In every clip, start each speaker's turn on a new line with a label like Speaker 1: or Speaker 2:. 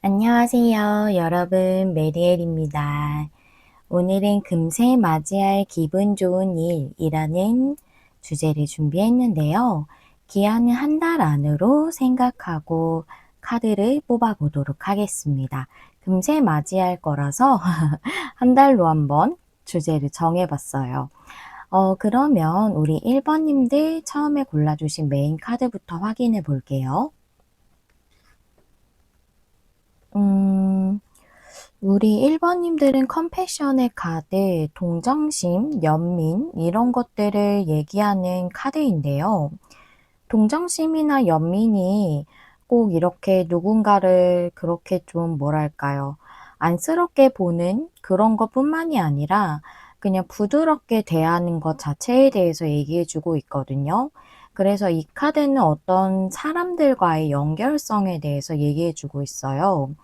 Speaker 1: 안녕하세요, 여러분. 메리엘입니다. 오늘은 금세 맞이할 기분 좋은 일이라는 주제를 준비했는데요. 기한은 한 달 안으로 생각하고 카드를 뽑아보도록 하겠습니다. 금세 맞이할 거라서 한 달로 한번 주제를 정해봤어요. 그러면 우리 1번님들 처음에 골라주신 메인 카드부터 확인해 볼게요. 우리 1번님들은 컴패션의 카드, 동정심, 연민 이런 것들을 얘기하는 카드인데요. 동정심이나 연민이 꼭 이렇게 누군가를 그렇게 좀 뭐랄까요, 안쓰럽게 보는 그런 것뿐만이 아니라 그냥 부드럽게 대하는 것 자체에 대해서 얘기해 주고 있거든요. 그래서 이 카드는 어떤 사람들과의 연결성에 대해서 얘기해 주고 있어요.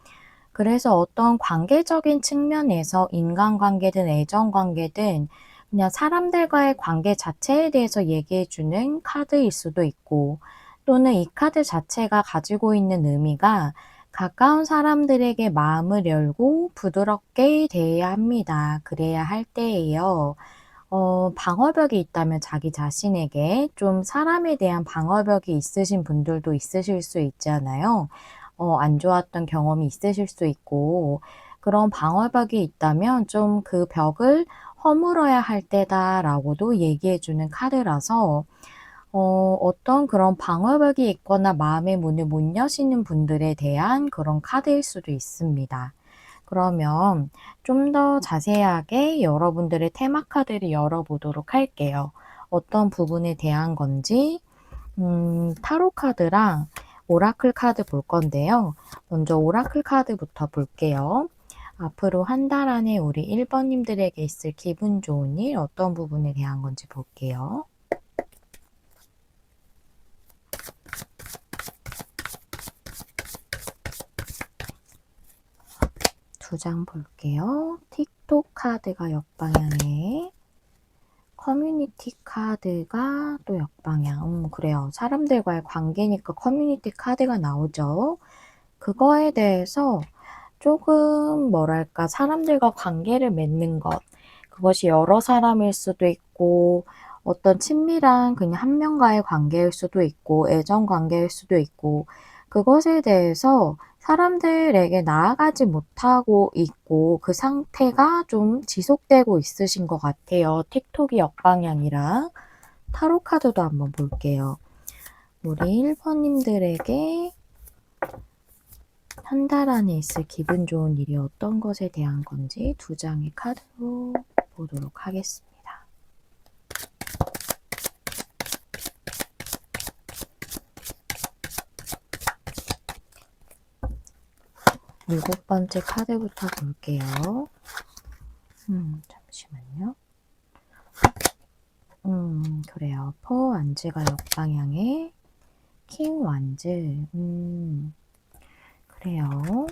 Speaker 1: 그래서 어떤 관계적인 측면에서 인간관계든 애정관계든 그냥 사람들과의 관계 자체에 대해서 얘기해 주는 카드일 수도 있고, 또는 이 카드 자체가 가지고 있는 의미가 가까운 사람들에게 마음을 열고 부드럽게 대해야 합니다. 그래야 할 때예요. 방어벽이 있다면 자기 자신에게 좀 사람에 대한 방어벽이 있으신 분들도 있으실 수 있잖아요. 안 좋았던 경험이 있으실 수 있고, 그런 방어벽이 있다면 좀 그 벽을 허물어야 할 때다라고도 얘기해 주는 카드라서, 어떤 그런 방어벽이 있거나 마음의 문을 못 여시는 분들에 대한 그런 카드일 수도 있습니다. 그러면 좀 더 자세하게 여러분들의 테마 카드를 열어보도록 할게요. 어떤 부분에 대한 건지, 타로 카드랑 오라클 카드 볼 건데요. 먼저 오라클 카드부터 볼게요. 앞으로 한 달 안에 우리 1번님들에게 있을 기분 좋은 일, 어떤 부분에 대한 건지 볼게요. 두 장 볼게요. 틱톡 카드가 역방향에, 커뮤니티 카드가 또 역방향. 그래요. 사람들과의 관계니까 커뮤니티 카드가 나오죠. 그거에 대해서 조금 뭐랄까, 사람들과 관계를 맺는 것. 그것이 여러 사람일 수도 있고, 어떤 친밀한 그냥 한 명과의 관계일 수도 있고, 애정 관계일 수도 있고, 그것에 대해서 사람들에게 나아가지 못하고 있고, 그 상태가 좀 지속되고 있으신 것 같아요. 틱톡이 역방향이라. 타로 카드도 한번 볼게요. 우리 1번님들에게 한 달 안에 있을 기분 좋은 일이 어떤 것에 대한 건지 두 장의 카드로 보도록 하겠습니다. 일곱 번째 카드부터 볼게요. 잠시만요. 그래요. 포 완즈가 역방향에 킹 완즈. 그래요.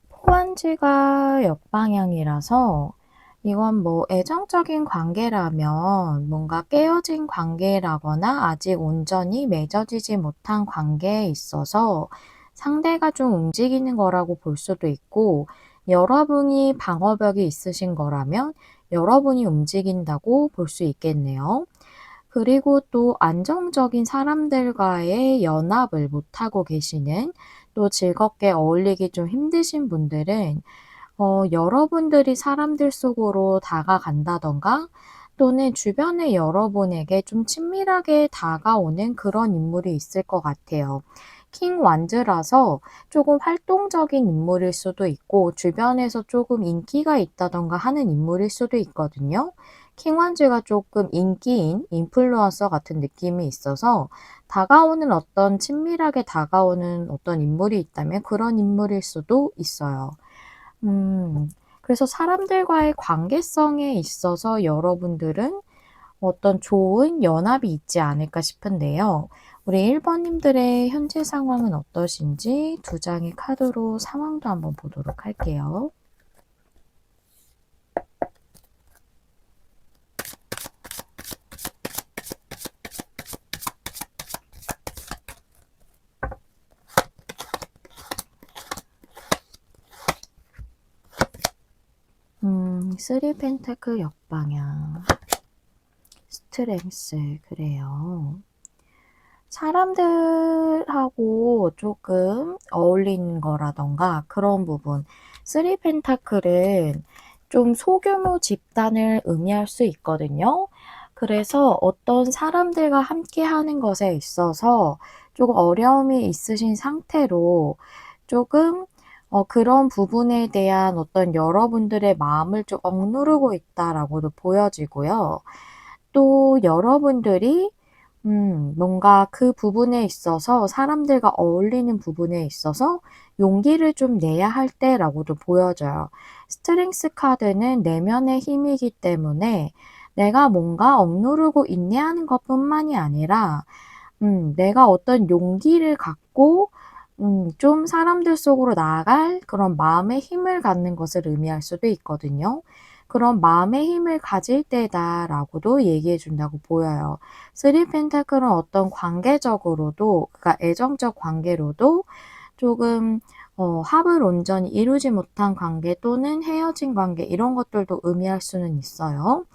Speaker 1: 포 완즈가 역방향이라서 이건 뭐 애정적인 관계라면 뭔가 깨어진 관계라거나 아직 온전히 맺어지지 못한 관계에 있어서 상대가 좀 움직이는 거라고 볼 수도 있고, 여러분이 방어벽이 있으신 거라면 여러분이 움직인다고 볼 수 있겠네요. 그리고 또 안정적인 사람들과의 연합을 못하고 계시는, 또 즐겁게 어울리기 좀 힘드신 분들은 여러분들이 사람들 속으로 다가간다던가, 또는 주변의 여러분에게 좀 친밀하게 다가오는 그런 인물이 있을 것 같아요. 킹 완즈라서 조금 활동적인 인물일 수도 있고, 주변에서 조금 인기가 있다던가 하는 인물일 수도 있거든요. 킹 완즈가 조금 인기인 인플루언서 같은 느낌이 있어서 다가오는 어떤 친밀하게 다가오는 어떤 인물이 있다면 그런 인물일 수도 있어요. 그래서 사람들과의 관계성에 있어서 여러분들은 어떤 좋은 연합이 있지 않을까 싶은데요. 우리 1번님들의 현재 상황은 어떠신지 두 장의 카드로 상황도 한번 보도록 할게요. 쓰리 펜타클 역방향. 스트렝스, 그래요. 사람들하고 조금 어울리는 거라던가 그런 부분. 쓰리 펜타클은 좀 소규모 집단을 의미할 수 있거든요. 그래서 어떤 사람들과 함께 하는 것에 있어서 조금 어려움이 있으신 상태로 조금 그런 부분에 대한 어떤 여러분들의 마음을 좀 억누르고 있다라고도 보여지고요. 또 여러분들이 뭔가 그 부분에 있어서 사람들과 어울리는 부분에 있어서 용기를 좀 내야 할 때라고도 보여져요. 스트렝스 카드는 내면의 힘이기 때문에 내가 뭔가 억누르고 인내하는 것뿐만이 아니라 내가 어떤 용기를 갖고 좀 사람들 속으로 나아갈 그런 마음의 힘을 갖는 것을 의미할 수도 있거든요. 그런 마음의 힘을 가질 때다라고도 얘기해 준다고 보여요. 쓰리 펜타클은 어떤 관계적으로도, 그러니까 애정적 관계로도 조금 합을 온전히 이루지 못한 관계 또는 헤어진 관계 이런 것들도 의미할 수는 있어요.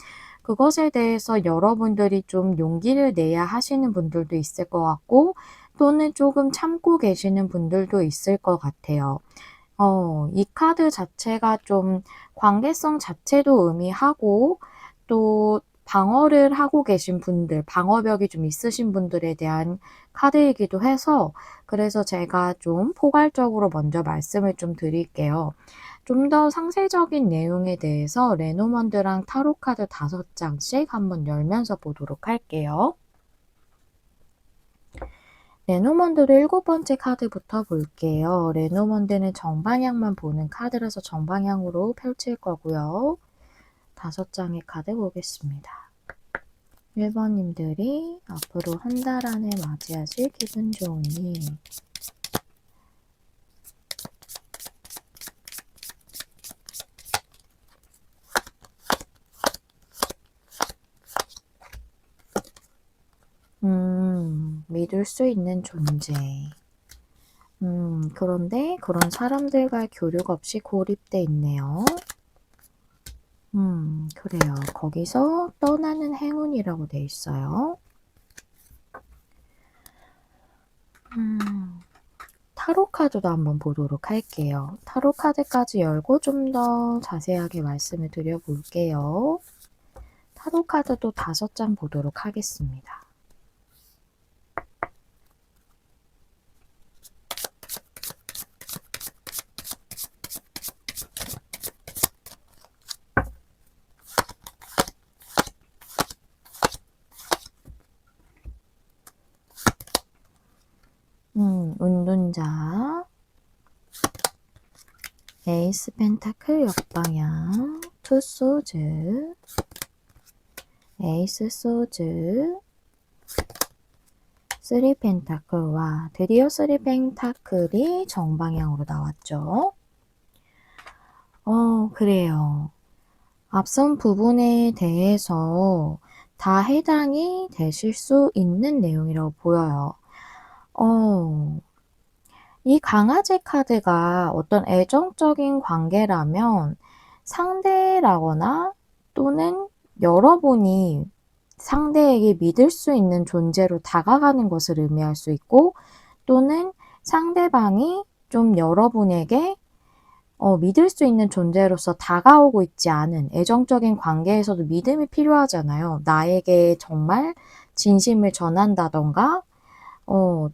Speaker 1: 그것에 대해서 여러분들이 좀 용기를 내야 하시는 분들도 있을 것 같고 또는 조금 참고 계시는 분들도 있을 것 같아요. 이 카드 자체가 좀 관계성 자체도 의미하고 또 방어를 하고 계신 분들, 방어벽이 좀 있으신 분들에 대한 카드이기도 해서 그래서 제가 좀 포괄적으로 먼저 말씀을 좀 드릴게요. 좀 더 상세적인 내용에 대해서 레노먼드랑 타로 카드 5장씩 한번 열면서 보도록 할게요. 레노먼드로 7번째 카드부터 볼게요. 레노먼드는 정방향만 보는 카드라서 정방향으로 펼칠 거고요. 5장의 카드 보겠습니다. 1번님들이 앞으로 한 달 안에 맞이하실 기분 좋은 일. 믿을 수 있는 존재. 그런데 그런 사람들과의 교류가 없이 고립돼 있네요. 그래요. 거기서 떠나는 행운이라고 돼 있어요. 타로 카드도 한번 보도록 할게요. 타로 카드까지 열고 좀 더 자세하게 말씀을 드려볼게요. 타로 카드도 5장 보도록 하겠습니다. 운둔자, 에이스 펜타클 역방향, 투 소즈, 에이스 소즈, 쓰리 펜타클과 드디어 쓰리 펜타클이 정방향으로 나왔죠. 그래요. 앞선 부분에 대해서 다 해당이 되실 수 있는 내용이라고 보여요. 이 강아지 카드가 어떤 애정적인 관계라면 상대라거나 또는 여러분이 상대에게 믿을 수 있는 존재로 다가가는 것을 의미할 수 있고 또는 상대방이 좀 여러분에게 믿을 수 있는 존재로서 다가오고 있지 않은 애정적인 관계에서도 믿음이 필요하잖아요. 나에게 정말 진심을 전한다던가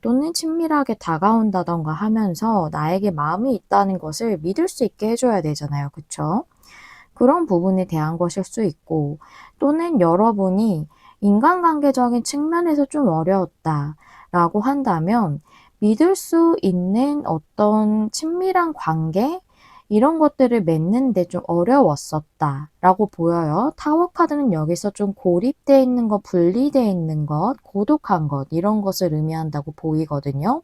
Speaker 1: 또는 친밀하게 다가온다던가 하면서 나에게 마음이 있다는 것을 믿을 수 있게 해줘야 되잖아요. 그쵸? 그런 부분에 대한 것일 수 있고 또는 여러분이 인간관계적인 측면에서 좀 어려웠다라고 한다면 믿을 수 있는 어떤 친밀한 관계 이런 것들을 맺는데 좀 어려웠었다라고 보여요. 타워 카드는 여기서 좀 고립되어 있는 것, 분리되어 있는 것, 고독한 것 이런 것을 의미한다고 보이거든요.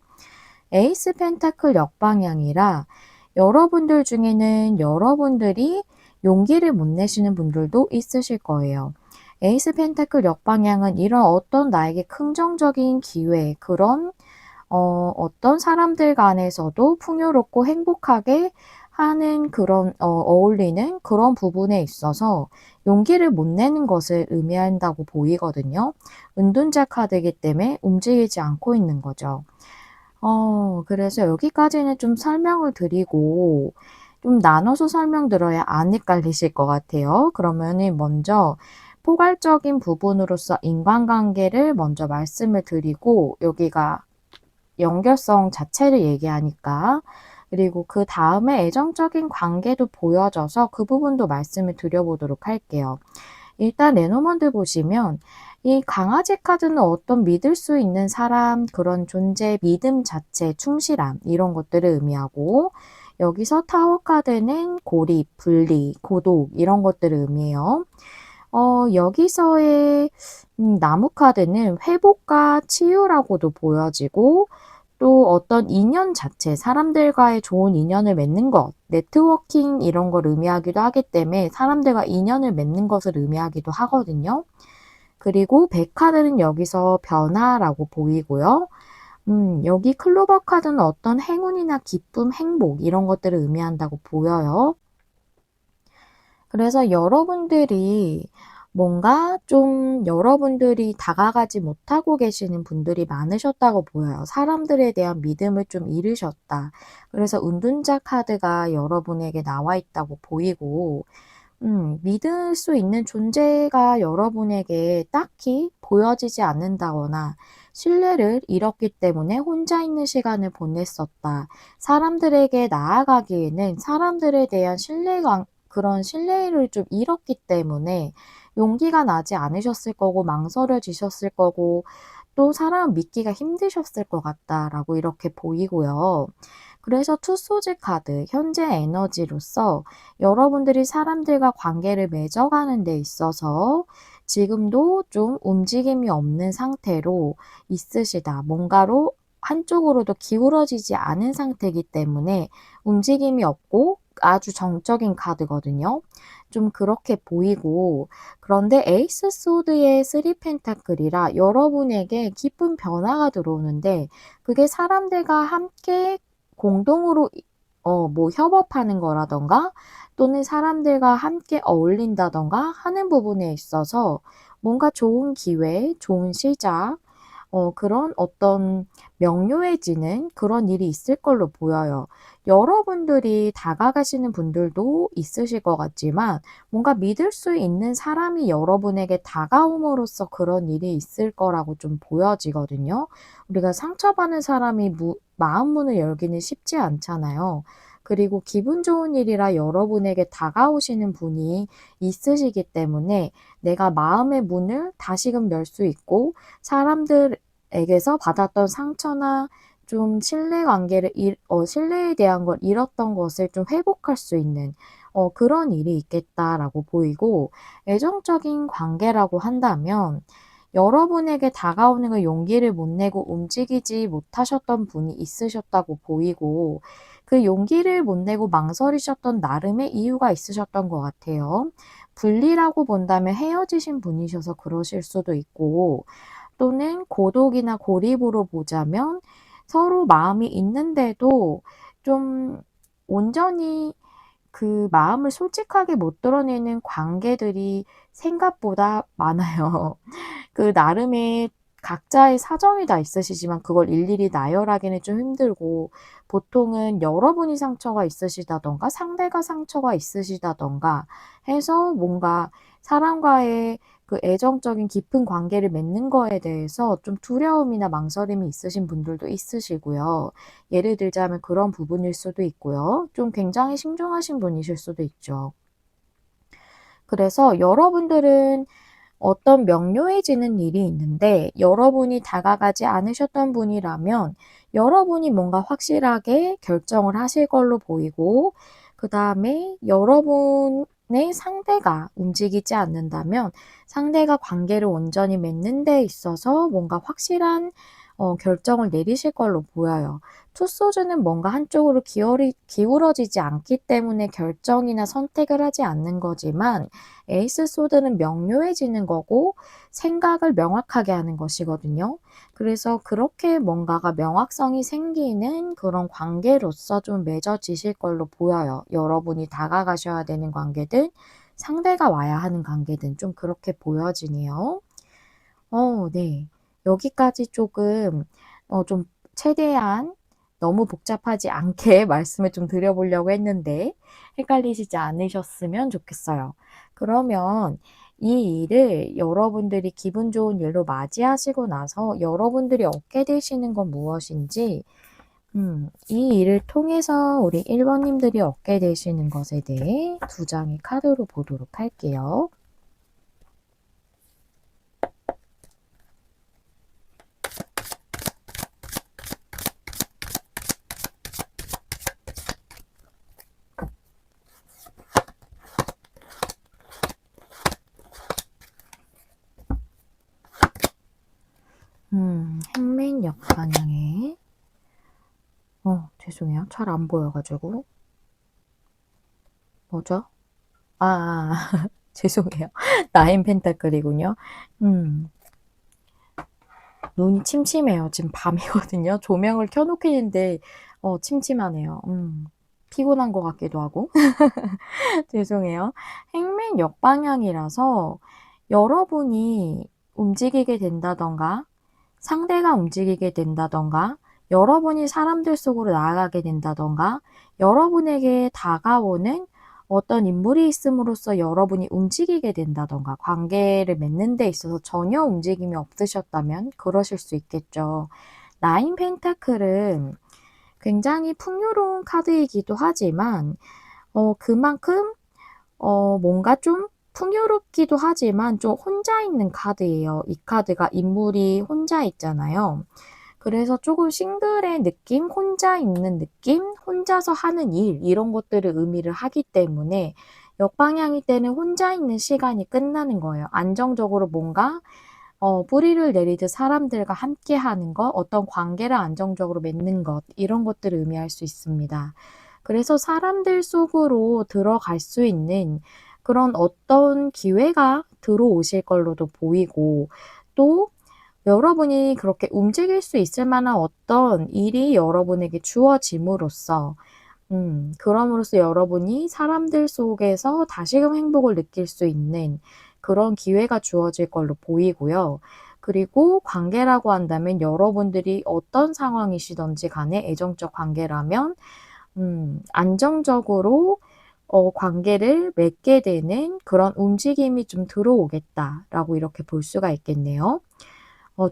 Speaker 1: 에이스 펜타클 역방향이라 여러분들 중에는 여러분들이 용기를 못 내시는 분들도 있으실 거예요. 에이스 펜타클 역방향은 이런 어떤 나에게 긍정적인 기회, 그런 어떤 사람들 간에서도 풍요롭고 행복하게 하는 그런 어울리는 그런 부분에 있어서 용기를 못 내는 것을 의미한다고 보이거든요. 은둔자 카드이기 때문에 움직이지 않고 있는 거죠. 그래서 여기까지는 좀 설명을 드리고 좀 나눠서 설명드려야 안 헷갈리실 것 같아요. 그러면은 먼저 포괄적인 부분으로서 인간관계를 먼저 말씀을 드리고 여기가 연결성 자체를 얘기하니까 그리고 그다음에 애정적인 관계도 보여져서 그 부분도 말씀을 드려보도록 할게요. 일단 레노먼드 보시면 이 강아지 카드는 어떤 믿을 수 있는 사람, 그런 존재, 믿음 자체, 충실함 이런 것들을 의미하고 여기서 타워 카드는 고립, 분리, 고독 이런 것들을 의미해요. 여기서의 나무 카드는 회복과 치유라고도 보여지고 또 어떤 인연 자체, 사람들과의 좋은 인연을 맺는 것, 네트워킹 이런 걸 의미하기도 하기 때문에 사람들과 인연을 맺는 것을 의미하기도 하거든요. 그리고 백 카드는 여기서 변화라고 보이고요. 여기 클로버 카드는 어떤 행운이나 기쁨, 행복 이런 것들을 의미한다고 보여요. 그래서 여러분들이 뭔가 좀 여러분들이 다가가지 못하고 계시는 분들이 많으셨다고 보여요. 사람들에 대한 믿음을 좀 잃으셨다. 그래서 은둔자 카드가 여러분에게 나와 있다고 보이고, 믿을 수 있는 존재가 여러분에게 딱히 보여지지 않는다거나, 신뢰를 잃었기 때문에 혼자 있는 시간을 보냈었다. 사람들에게 나아가기에는 사람들에 대한 그런 신뢰를 좀 잃었기 때문에 용기가 나지 않으셨을 거고 망설여지셨을 거고 또 사람 믿기가 힘드셨을 것 같다라고 이렇게 보이고요. 그래서 투소지 카드, 현재 에너지로서 여러분들이 사람들과 관계를 맺어가는 데 있어서 지금도 좀 움직임이 없는 상태로 있으시다. 뭔가로 한쪽으로도 기울어지지 않은 상태이기 때문에 움직임이 없고 아주 정적인 카드거든요. 좀 그렇게 보이고 그런데 에이스 소드의 3 펜타클이라 여러분에게 기쁜 변화가 들어오는데 그게 사람들과 함께 공동으로 뭐 협업하는 거라든가 또는 사람들과 함께 어울린다든가 하는 부분에 있어서 뭔가 좋은 기회, 좋은 시작 그런 어떤 명료해지는 그런 일이 있을 걸로 보여요. 여러분들이 다가가시는 분들도 있으실 것 같지만 뭔가 믿을 수 있는 사람이 여러분에게 다가옴으로써 그런 일이 있을 거라고 좀 보여지거든요. 우리가 상처받은 사람이 마음 문을 열기는 쉽지 않잖아요. 그리고 기분 좋은 일이라 여러분에게 다가오시는 분이 있으시기 때문에 내가 마음의 문을 다시금 열 수 있고 사람들에게서 받았던 상처나 좀 신뢰에 대한 걸 잃었던 것을 좀 회복할 수 있는 그런 일이 있겠다라고 보이고 애정적인 관계라고 한다면 여러분에게 다가오는 그 용기를 못 내고 움직이지 못하셨던 분이 있으셨다고 보이고 그 용기를 못 내고 망설이셨던 나름의 이유가 있으셨던 것 같아요. 분리라고 본다면 헤어지신 분이셔서 그러실 수도 있고 또는 고독이나 고립으로 보자면 서로 마음이 있는데도 좀 온전히 그 마음을 솔직하게 못 드러내는 관계들이 생각보다 많아요. 그 나름의 각자의 사정이 다 있으시지만 그걸 일일이 나열하기는 좀 힘들고 보통은 여러분이 상처가 있으시다든가 상대가 상처가 있으시다든가 해서 뭔가 사람과의 그 애정적인 깊은 관계를 맺는 거에 대해서 좀 두려움이나 망설임이 있으신 분들도 있으시고요. 예를 들자면 그런 부분일 수도 있고요. 좀 굉장히 신중하신 분이실 수도 있죠. 그래서 여러분들은 어떤 명료해지는 일이 있는데 여러분이 다가가지 않으셨던 분이라면 여러분이 뭔가 확실하게 결정을 하실 걸로 보이고 그다음에 여러분의 상대가 움직이지 않는다면 상대가 관계를 온전히 맺는 데 있어서 뭔가 확실한 결정을 내리실 걸로 보여요. 투소주는 뭔가 한쪽으로 기울어지지 않기 때문에 결정이나 선택을 하지 않는 거지만 에이스 소드는 명료해지는 거고 생각을 명확하게 하는 것이거든요. 그래서 그렇게 뭔가가 명확성이 생기는 그런 관계로서 좀 맺어지실 걸로 보여요. 여러분이 다가가셔야 되는 관계든 상대가 와야 하는 관계든 좀 그렇게 보여지네요. 네. 여기까지 조금 좀 최대한 너무 복잡하지 않게 말씀을 좀 드려 보려고 했는데 헷갈리시지 않으셨으면 좋겠어요. 그러면 이 일을 여러분들이 기분 좋은 일로 맞이하시고 나서 여러분들이 얻게 되시는 건 무엇인지 이 일을 통해서 우리 1 번님들이 얻게 되시는 것에 대해 2 장의 카드로 보도록 할게요. 행맨 역방향에 죄송해요. 잘 안 보여 가지고. 뭐죠? 죄송해요. 나인 펜타클이군요. 눈이 침침해요. 지금 밤이거든요. 조명을 켜 놓긴 했는데 침침하네요. 피곤한 것 같기도 하고. 죄송해요. 행맨 역방향이라서 여러분이 움직이게 된다든가 상대가 움직이게 된다든가 여러분이 사람들 속으로 나아가게 된다든가 여러분에게 다가오는 어떤 인물이 있음으로써 여러분이 움직이게 된다든가 관계를 맺는 데 있어서 전혀 움직임이 없으셨다면 그러실 수 있겠죠. 나인 펜타클은 굉장히 풍요로운 카드이기도 하지만 그만큼 뭔가 좀 풍요롭기도 하지만 좀 혼자 있는 카드예요. 이 카드가 인물이 혼자 있잖아요. 그래서 조금 싱글의 느낌, 혼자 있는 느낌, 혼자서 하는 일 이런 것들을 의미를 하기 때문에 역방향일 때는 혼자 있는 시간이 끝나는 거예요. 안정적으로 뭔가 뿌리를 내리듯 사람들과 함께하는 것, 어떤 관계를 안정적으로 맺는 것 이런 것들을 의미할 수 있습니다. 그래서 사람들 속으로 들어갈 수 있는 그런 어떤 기회가 들어오실 걸로도 보이고 또 여러분이 그렇게 움직일 수 있을 만한 어떤 일이 여러분에게 주어짐으로써 그럼으로써 여러분이 사람들 속에서 다시금 행복을 느낄 수 있는 그런 기회가 주어질 걸로 보이고요. 그리고 관계라고 한다면 여러분들이 어떤 상황이시든지 간에 애정적 관계라면 안정적으로 관계를 맺게 되는 그런 움직임이 좀 들어오겠다라고 이렇게 볼 수가 있겠네요.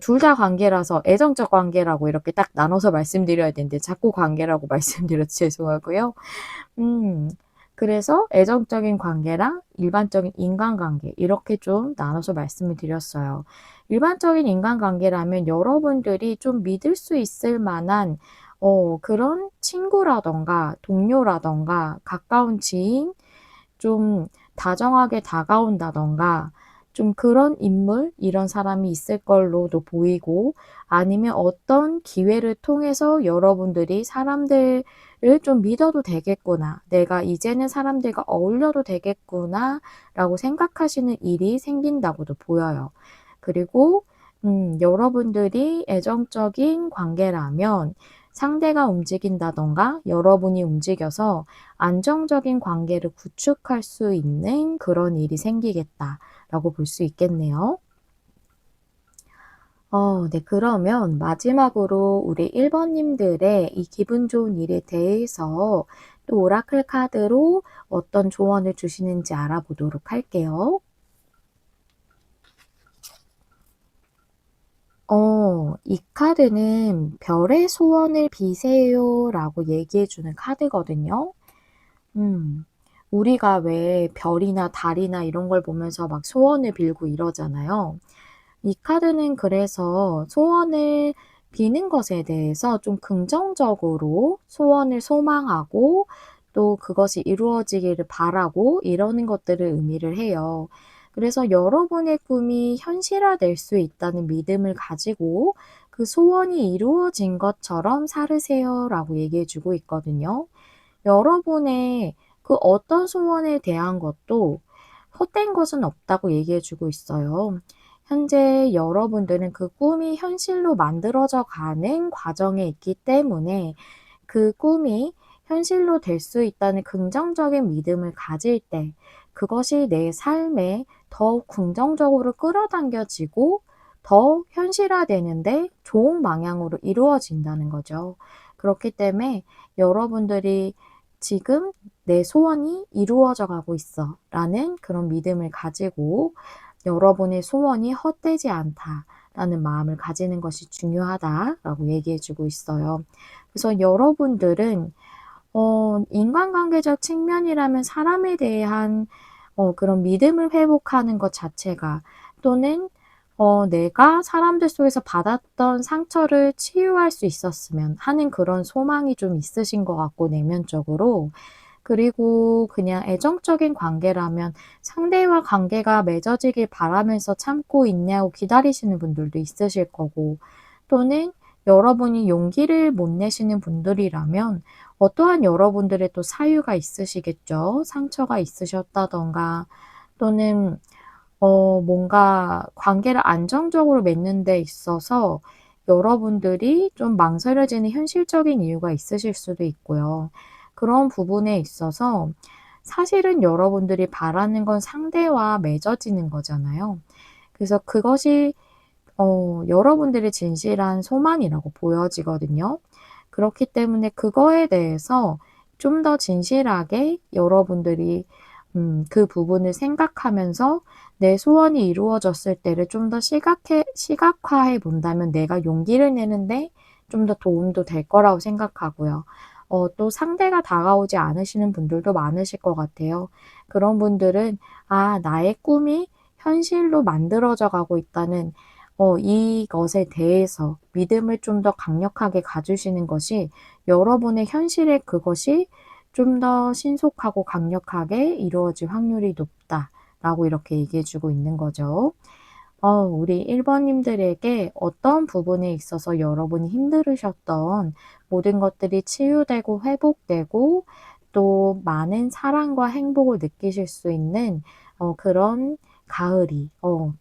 Speaker 1: 둘 다 관계라서 애정적 관계라고 이렇게 딱 나눠서 말씀드려야 되는데 자꾸 관계라고 말씀드려서 죄송하고요. 그래서 애정적인 관계랑 일반적인 인간관계 이렇게 좀 나눠서 말씀을 드렸어요. 일반적인 인간관계라면 여러분들이 좀 믿을 수 있을 만한 그런 친구라든가 동료라든가 가까운 지인 좀 다정하게 다가온다든가 좀 그런 인물 이런 사람이 있을 걸로도 보이고 아니면 어떤 기회를 통해서 여러분들이 '사람들을 좀 믿어도 되겠구나. 내가 이제는 사람들과 어울려도 되겠구나.'라고 생각하시는 일이 생긴다고도 보여요. 그리고 여러분들이 애정적인 관계라면 상대가 움직인다든가 여러분이 움직여서 안정적인 관계를 구축할 수 있는 그런 일이 생기겠다라고 볼 수 있겠네요. 네. 그러면 마지막으로 우리 1 번님들의 이 기분 좋은 일에 대해서 또 오라클 카드로 어떤 조언을 주시는지 알아보도록 할게요. 이 카드는 "별의 소원을 비세요."라고 얘기해 주는 카드거든요. 음. 우리가 왜 별이나 달이나 이런 걸 보면서 막 소원을 빌고 이러잖아요. 이 카드는 그래서 소원을 비는 것에 대해서 좀 긍정적으로 소원을 소망하고 또 그것이 이루어지기를 바라고 이러는 것들을 의미를 해요. 그래서 여러분의 꿈이 현실화될 수 있다는 믿음을 가지고 그 소원이 이루어진 것처럼 살으세요 라고 얘기해 주고 있거든요. 여러분의 그 어떤 소원에 대한 것도 헛된 것은 없다고 얘기해 주고 있어요. 현재 여러분들은 그 꿈이 현실로 만들어져 가는 과정에 있기 때문에 그 꿈이 현실로 될 수 있다는 긍정적인 믿음을 가질 때 그것이 내 삶에 더욱 긍정적으로 끌어당겨지고 더 현실화되는데 좋은 방향으로 이루어진다는 거죠. 그렇기 때문에 여러분들이 지금 내 소원이 이루어져 가고 있어 라는 그런 믿음을 가지고 여러분의 소원이 헛되지 않다 라는 마음을 가지는 것이 중요하다라고 얘기해 주고 있어요. 그래서 여러분들은 인간관계적 측면이라면 사람에 대한 그런 믿음을 회복하는 것 자체가 또는 내가 사람들 속에서 받았던 상처를 치유할 수 있었으면 하는 그런 소망이 좀 있으신 것 같고 내면적으로 그리고 그냥 애정적인 관계라면 상대와 관계가 맺어지길 바라면서 참고 있냐고 기다리시는 분들도 있으실 거고 또는 여러분이 용기를 못 내시는 분들이라면 어떠한 여러분들의 또 사유가 있으시겠죠. 상처가 있으셨다던가 또는 뭔가 관계를 안정적으로 맺는 데 있어서 여러분들이 좀 망설여지는 현실적인 이유가 있으실 수도 있고요. 그런 부분에 있어서 사실은 여러분들이 바라는 건 상대와 맺어지는 거잖아요. 그래서 그것이 여러분들의 진실한 소망이라고 보여지거든요. 그렇기 때문에 그거에 대해서 좀 더 진실하게 여러분들이 그 부분을 생각하면서 내 소원이 이루어졌을 때를 좀 더 시각화해 본다면 내가 용기를 내는데 좀 더 도움도 될 거라고 생각하고요. 또 상대가 다가오지 않으시는 분들도 많으실 것 같아요. 그런 분들은 '아 나의 꿈이 현실로 만들어져 가고 있다는 이것에 대해서 믿음을 좀 더 강력하게 가지시는 것이 여러분의 현실에 그것이 좀 더 신속하고 강력하게 이루어질 확률이 높다라고 이렇게 얘기해 주고 있는 거죠. 우리 1번 님들에게 어떤 부분에 있어서 여러분이 힘들으셨던 모든 것들이 치유되고 회복되고 또 많은 사랑과 행복을 느끼실 수 있는 그런 가을이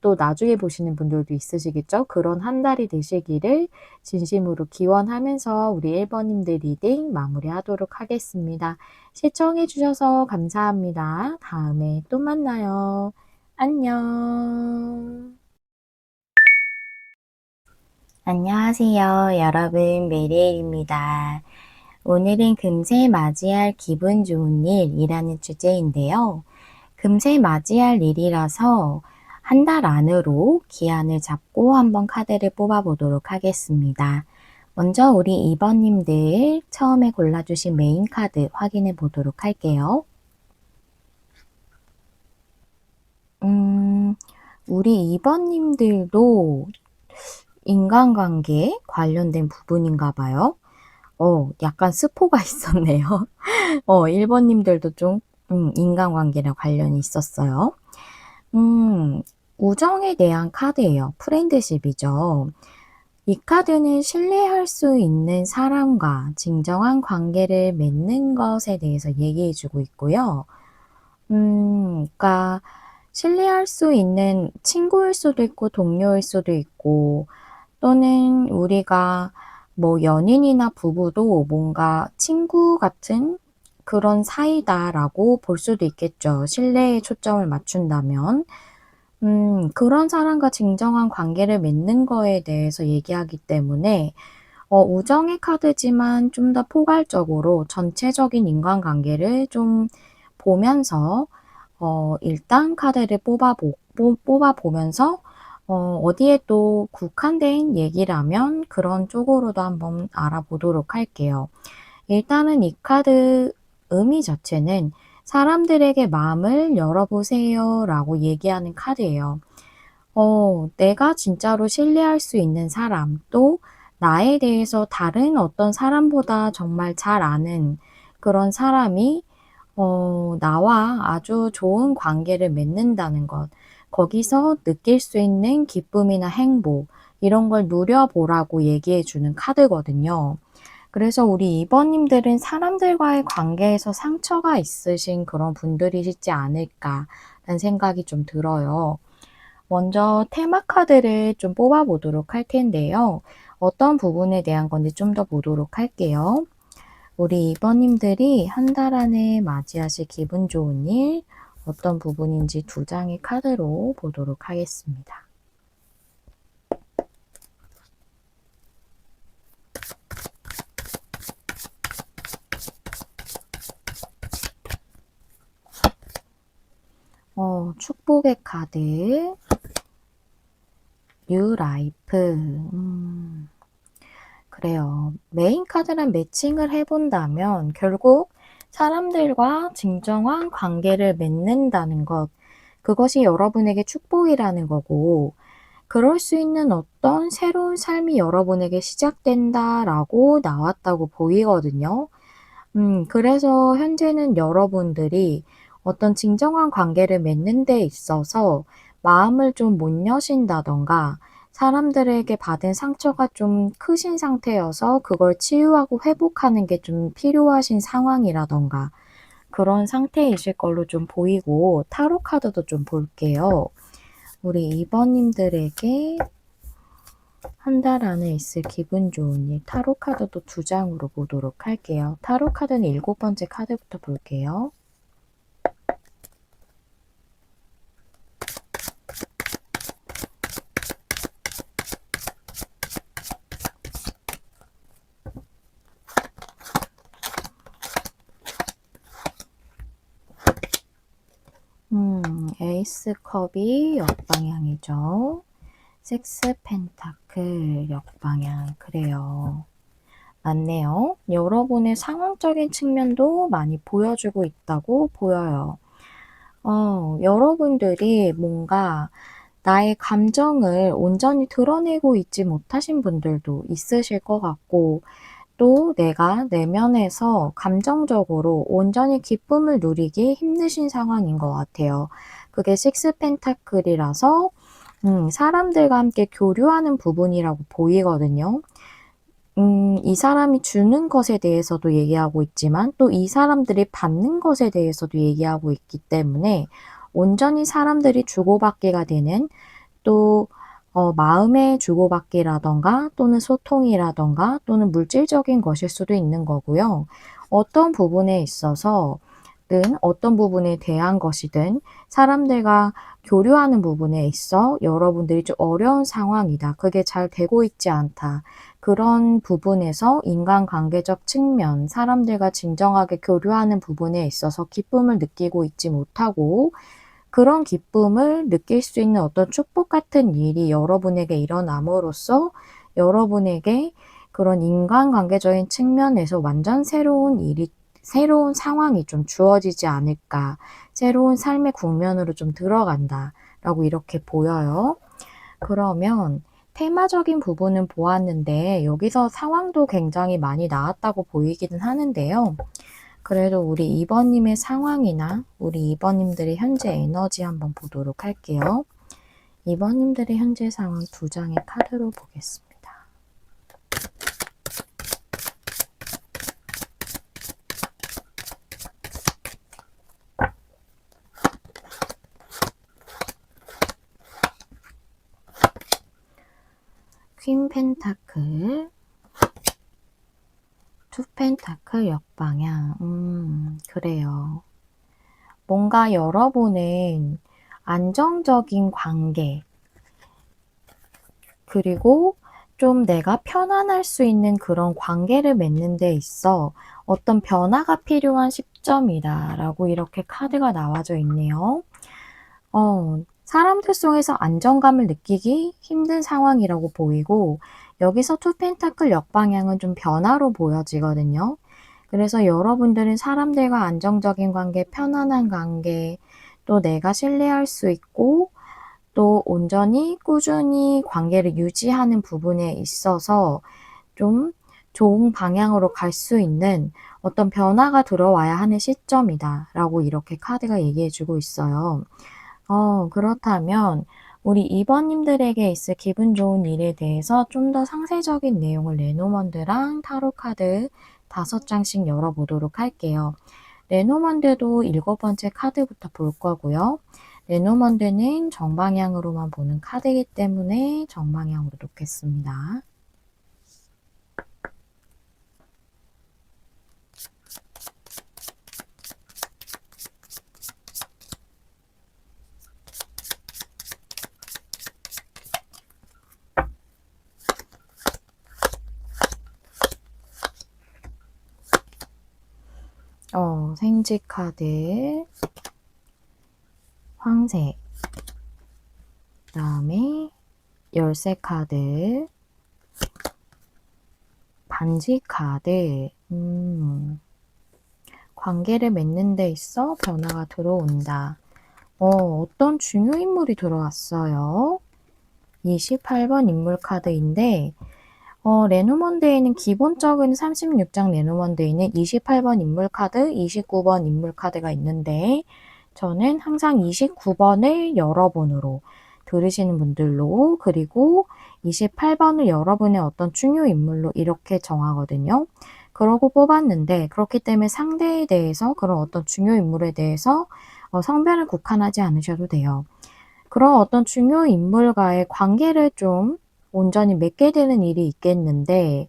Speaker 1: 또 나중에 보시는 분들도 있으시겠죠. 그런 한 달이 되시기를 진심으로 기원하면서 우리 1번 님들 리딩 마무리하도록 하겠습니다. 시청해 주셔서 감사합니다. 다음에 또 만나요. 안녕. 안녕하세요. 여러분, 메리엘입니다. 오늘은 금세 맞이할 기분 좋은 일이라는 주제인데요. 금세 맞이할 일이라서 한 달 안으로 기한을 잡고 한번 카드를 뽑아보도록 하겠습니다. 먼저 우리 2번님들 처음에 골라주신 메인 카드 확인해 보도록 할게요. 우리 2번님들도 인간관계 관련된 부분인가 봐요. 약간 스포가 있었네요. 1번님들도 좀 인간관계랑 관련이 있었어요. 우정에 대한 카드예요. 프렌드십이죠. 이 카드는 신뢰할 수 있는 사람과 진정한 관계를 맺는 것에 대해서 얘기해 주고 있고요. 그러니까 신뢰할 수 있는 친구일 수도 있고 동료일 수도 있고 또는 우리가 뭐 연인이나 부부도 뭔가 친구 같은 그런 사이다라고 볼 수도 있겠죠. 신뢰에 초점을 맞춘다면. 그런 사람과 진정한 관계를 맺는 거에 대해서 얘기하기 때문에 우정의 카드지만 좀 더 포괄적으로 전체적인 인간관계를 좀 보면서 일단 카드를 뽑아보면서 어디에 또 국한된 얘기라면 그런 쪽으로도 한번 알아보도록 할게요. 일단은 이 카드 의미 자체는 사람들에게 마음을 열어보세요 라고 얘기하는 카드예요. 내가 진짜로 신뢰할 수 있는 사람, 또 나에 대해서 다른 어떤 사람보다 정말 잘 아는 그런 사람이 나와 아주 좋은 관계를 맺는다는 것, 거기서 느낄 수 있는 기쁨이나 행복, 이런 걸 누려보라고 얘기해 주는 카드거든요. 그래서 우리 2번님들은 사람들과의 관계에서 상처가 있으신 그런 분들이시지 않을까라는 생각이 좀 들어요. 먼저 테마 카드를 좀 뽑아보도록 할 텐데요. 어떤 부분에 대한 건지 좀 더 보도록 할게요. 우리 2번님들이 한 달 안에 맞이하실 기분 좋은 일, 어떤 부분인지 두 장의 카드로 보도록 하겠습니다. 축복의 카드, 뉴 라이프. 그래요. 메인 카드랑 매칭을 해본다면 결국 사람들과 진정한 관계를 맺는다는 것, 그것이 여러분에게 축복이라는 거고, 그럴 수 있는 어떤 새로운 삶이 여러분에게 시작된다라고 나왔다고 보이거든요. 그래서 현재는 여러분들이 어떤 진정한 관계를 맺는 데 있어서 마음을 좀 못 여신다던가 사람들에게 받은 상처가 좀 크신 상태여서 그걸 치유하고 회복하는 게 좀 필요하신 상황이라던가 그런 상태이실 걸로 좀 보이고 타로 카드도 좀 볼게요. 우리 2번님들에게 한 달 안에 있을 기분 좋은 일 타로 카드도 두 장으로 보도록 할게요. 타로 카드는 7번째 카드부터 볼게요. 에이스 컵이 역방향이죠. 식스 펜타클 역방향. 그래요. 맞네요. 여러분의 상황적인 측면도 많이 보여주고 있다고 보여요. 여러분들이 뭔가 나의 감정을 온전히 드러내고 있지 못하신 분들도 있으실 것 같고, 또 내가 내면에서 감정적으로 온전히 기쁨을 누리기 힘드신 상황인 것 같아요. 그게 식스 펜타클이라서 사람들과 함께 교류하는 부분이라고 보이거든요. 이 사람이 주는 것에 대해서도 얘기하고 있지만 또 이 사람들이 받는 것에 대해서도 얘기하고 있기 때문에 온전히 사람들이 주고받기가 되는 또 마음의 주고받기라던가 또는 소통이라던가 또는 물질적인 것일 수도 있는 거고요. 어떤 부분에 있어서 어떤 부분에 대한 것이든 사람들과 교류하는 부분에 있어 여러분들이 좀 어려운 상황이다. 그게 잘 되고 있지 않다. 그런 부분에서 인간관계적 측면, 사람들과 진정하게 교류하는 부분에 있어서 기쁨을 느끼고 있지 못하고 그런 기쁨을 느낄 수 있는 어떤 축복 같은 일이 여러분에게 일어남으로써 여러분에게 그런 인간관계적인 측면에서 완전 새로운 상황이 좀 주어지지 않을까, 새로운 삶의 국면으로 좀 들어간다라고 이렇게 보여요. 그러면 테마적인 부분은 보았는데 여기서 상황도 굉장히 많이 나왔다고 보이기는 하는데요. 그래도 우리 2번님의 상황이나 우리 2번님들의 현재 에너지 한번 보도록 할게요. 2번님들의 현재 상황 두 장의 카드로 보겠습니다. 퀸 펜타클, 투 펜타클 역방향. 그래요. 뭔가 여러분은 안정적인 관계, 그리고 좀 내가 편안할 수 있는 그런 관계를 맺는 데 있어 어떤 변화가 필요한 시점이다라고 이렇게 카드가 나와져 있네요. 사람들 속에서 안정감을 느끼기 힘든 상황이라고 보이고 여기서 투 펜타클 역방향은 좀 변화로 보여지거든요. 그래서 여러분들은 사람들과 안정적인 관계, 편안한 관계, 또 내가 신뢰할 수 있고 또 온전히 꾸준히 관계를 유지하는 부분에 있어서 좀 좋은 방향으로 갈 수 있는 어떤 변화가 들어와야 하는 시점이다 라고 이렇게 카드가 얘기해 주고 있어요. 그렇다면 우리 2번님들에게 있을 기분 좋은 일에 대해서 좀 더 상세적인 내용을 레노먼드랑 타로카드 5장씩 열어보도록 할게요. 레노먼드도 7번째 카드부터 볼 거고요. 레노먼드는 정방향으로만 보는 카드이기 때문에 정방향으로 놓겠습니다. 생지 카드, 황새, 그 다음에 열쇠 카드, 반지 카드, 관계를 맺는 데 있어 변화가 들어온다. 어떤 중요 인물이 들어왔어요. 28번 인물 카드인데 레노먼드에는 기본적인 36장 레노먼드에는 28번 인물 카드, 29번 인물 카드가 있는데 저는 항상 29번을 여러분으로 들으시는 분들로 그리고 28번을 여러분의 어떤 중요 인물로 이렇게 정하거든요. 그러고 뽑았는데 그렇기 때문에 상대에 대해서 그런 어떤 중요 인물에 대해서 성별을 국한하지 않으셔도 돼요. 그런 어떤 중요 인물과의 관계를 좀 온전히 맺게 되는 일이 있겠는데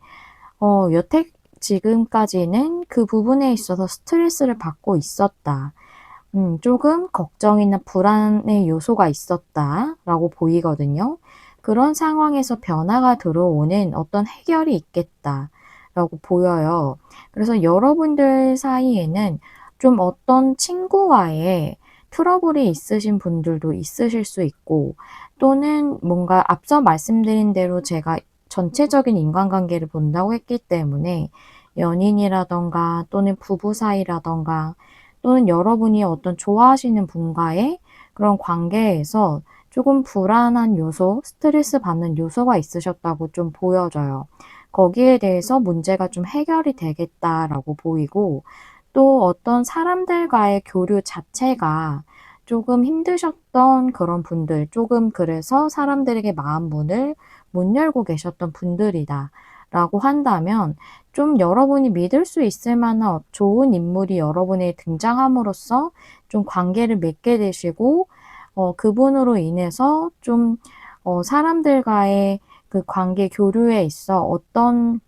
Speaker 1: 여태 지금까지는 그 부분에 있어서 스트레스를 받고 있었다. 조금 걱정이나 불안의 요소가 있었다라고 보이거든요. 그런 상황에서 변화가 들어오는 어떤 해결이 있겠다라고 보여요. 그래서 여러분들 사이에는 좀 어떤 친구와의 트러블이 있으신 분들도 있으실 수 있고 또는 뭔가 앞서 말씀드린 대로 제가 전체적인 인간관계를 본다고 했기 때문에 연인이라던가 또는 부부 사이라던가 또는 여러분이 어떤 좋아하시는 분과의 그런 관계에서 조금 불안한 요소, 스트레스 받는 요소가 있으셨다고 좀 보여져요. 거기에 대해서 문제가 좀 해결이 되겠다라고 보이고 또 어떤 사람들과의 교류 자체가 조금 힘드셨던 그런 분들, 조금 그래서 사람들에게 마음 문을 못 열고 계셨던 분들이다 라고 한다면 좀 여러분이 믿을 수 있을 만한 좋은 인물이 여러분에 등장함으로써 좀 관계를 맺게 되시고 그분으로 인해서 좀 사람들과의 그 관계 교류에 있어 어떤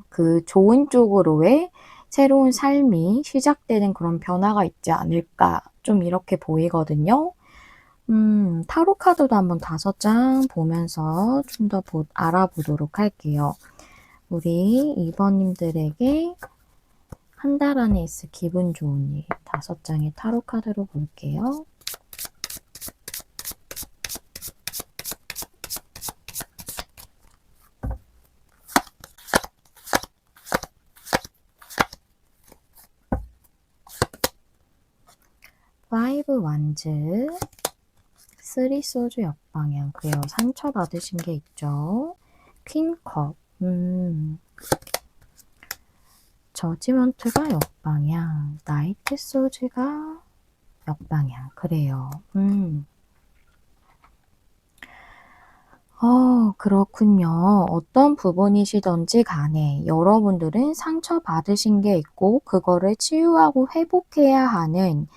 Speaker 1: 그 좋은 쪽으로의 새로운 삶이 시작되는 그런 변화가 있지 않을까 좀 이렇게 보이거든요. 타로 카드도 한번 5장 보면서 좀 더 알아보도록 할게요. 우리 2번님들에게 한 달 안에 있을 기분 좋은 일 5장의 타로 카드로 볼게요. 파이브 완즈, 3 소주 역방향, 그래요. 상처받으신 게 있죠. 퀸컵, 저지먼트가 역방향, 나이트 소즈가 역방향, 그래요. 그렇군요. 어떤 부분이시든지 간에 여러분들은 상처받으신 게 있고 그거를 치유하고 회복해야 하는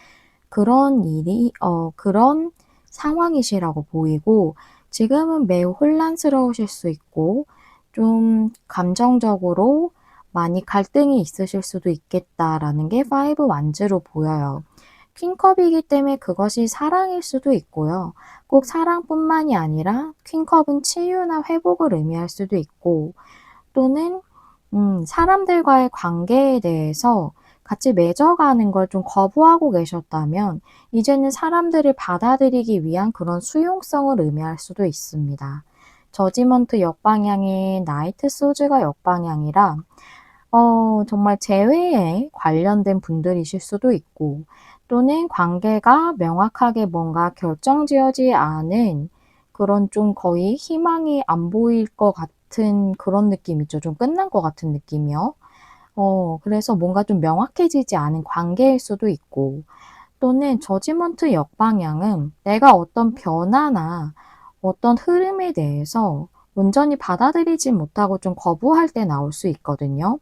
Speaker 1: 그런 일이 그런 상황이시라고 보이고 지금은 매우 혼란스러우실 수 있고 좀 감정적으로 많이 갈등이 있으실 수도 있겠다라는 게 파이브 완즈로 보여요. 퀸컵이기 때문에 그것이 사랑일 수도 있고요. 꼭 사랑뿐만이 아니라 퀸컵은 치유나 회복을 의미할 수도 있고 또는 사람들과의 관계에 대해서 같이 맺어가는 걸 좀 거부하고 계셨다면 이제는 사람들을 받아들이기 위한 그런 수용성을 의미할 수도 있습니다. 저지먼트 역방향에 나이트 소즈가 역방향이라 정말 재회에 관련된 분들이실 수도 있고 또는 관계가 명확하게 뭔가 결정지어지지 않은 그런 좀 거의 희망이 안 보일 것 같은 그런 느낌 있죠. 좀 끝난 것 같은 느낌이요. 그래서 뭔가 좀 명확해지지 않은 관계일 수도 있고 또는 저지먼트 역방향은 내가 어떤 변화나 어떤 흐름에 대해서 온전히 받아들이지 못하고 좀 거부할 때 나올 수 있거든요.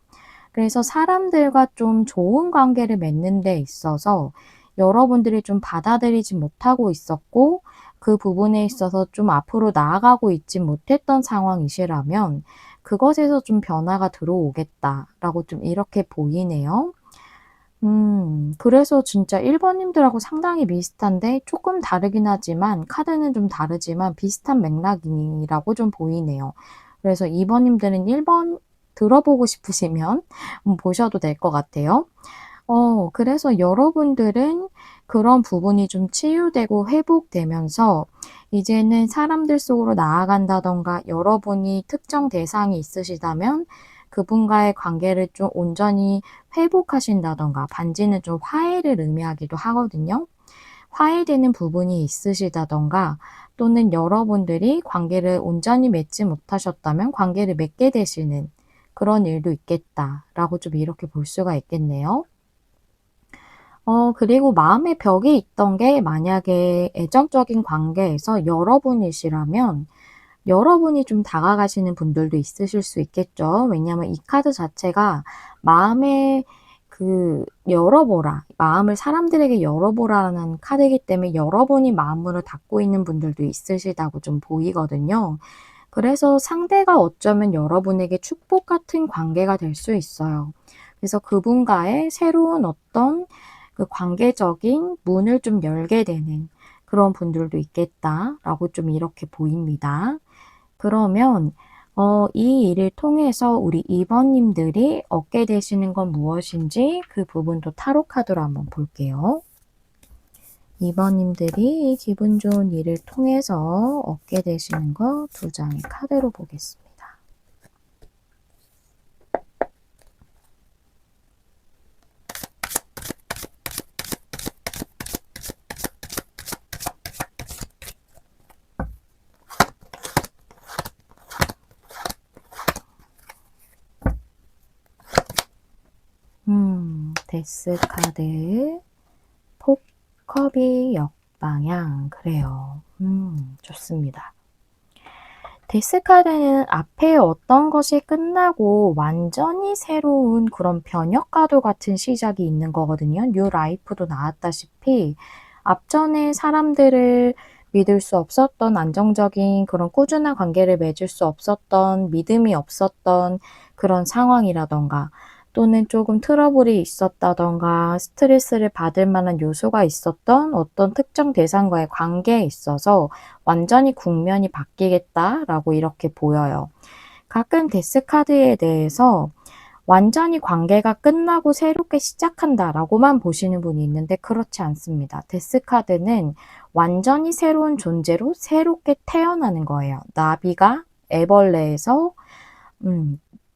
Speaker 1: 그래서 사람들과 좀 좋은 관계를 맺는 데 있어서 여러분들이 좀 받아들이지 못하고 있었고 그 부분에 있어서 좀 앞으로 나아가고 있지 못했던 상황이시라면 그것에서 좀 변화가 들어오겠다라고 좀 이렇게 보이네요. 그래서 진짜 1번 님들하고 상당히 비슷한데 조금 다르긴 하지만 카드는 좀 다르지만 비슷한 맥락이라고 좀 보이네요. 그래서 2번 님들은 1번 들어보고 싶으시면 보셔도 될 것 같아요. 그래서 여러분들은 그런 부분이 좀 치유되고 회복되면서 이제는 사람들 속으로 나아간다던가 여러분이 특정 대상이 있으시다면 그분과의 관계를 좀 온전히 회복하신다던가 반지는 좀 화해를 의미하기도 하거든요. 화해되는 부분이 있으시다던가 또는 여러분들이 관계를 온전히 맺지 못하셨다면 관계를 맺게 되시는 그런 일도 있겠다라고 좀 이렇게 볼 수가 있겠네요. 그리고 마음의 벽이 있던 게 만약에 애정적인 관계에서 여러분이시라면 여러분이 좀 다가가시는 분들도 있으실 수 있겠죠. 왜냐하면 이 카드 자체가 마음의 열어보라, 마음을 사람들에게 열어보라는 카드이기 때문에 여러분이 마음문을 닫고 있는 분들도 있으시다고 좀 보이거든요. 그래서 상대가 어쩌면 여러분에게 축복 같은 관계가 될 수 있어요. 그래서 그분과의 새로운 어떤 그 관계적인 문을 좀 열게 되는 그런 분들도 있겠다라고 좀 이렇게 보입니다. 그러면 이 일을 통해서 우리 2번 님들이 얻게 되시는 건 무엇인지 그 부분도 타로 카드로 한번 볼게요. 2번 님들이 기분 좋은 일을 통해서 얻게 되시는 거 2장의 카드로 보겠습니다. 데스 카드, 컵이 역방향. 그래요. 좋습니다. 데스 카드는 앞에 어떤 것이 끝나고 완전히 새로운 그런 변혁과도 같은 시작이 있는 거거든요. 뉴 라이프도 나왔다시피 앞전에 사람들을 믿을 수 없었던 안정적인 그런 꾸준한 관계를 맺을 수 없었던 믿음이 없었던 그런 상황이라던가 또는 조금 트러블이 있었다던가 스트레스를 받을 만한 요소가 있었던 어떤 특정 대상과의 관계에 있어서 완전히 국면이 바뀌겠다라고 이렇게 보여요. 가끔 데스 카드에 대해서 완전히 관계가 끝나고 새롭게 시작한다라고만 보시는 분이 있는데 그렇지 않습니다. 데스 카드는 완전히 새로운 존재로 새롭게 태어나는 거예요. 나비가 애벌레에서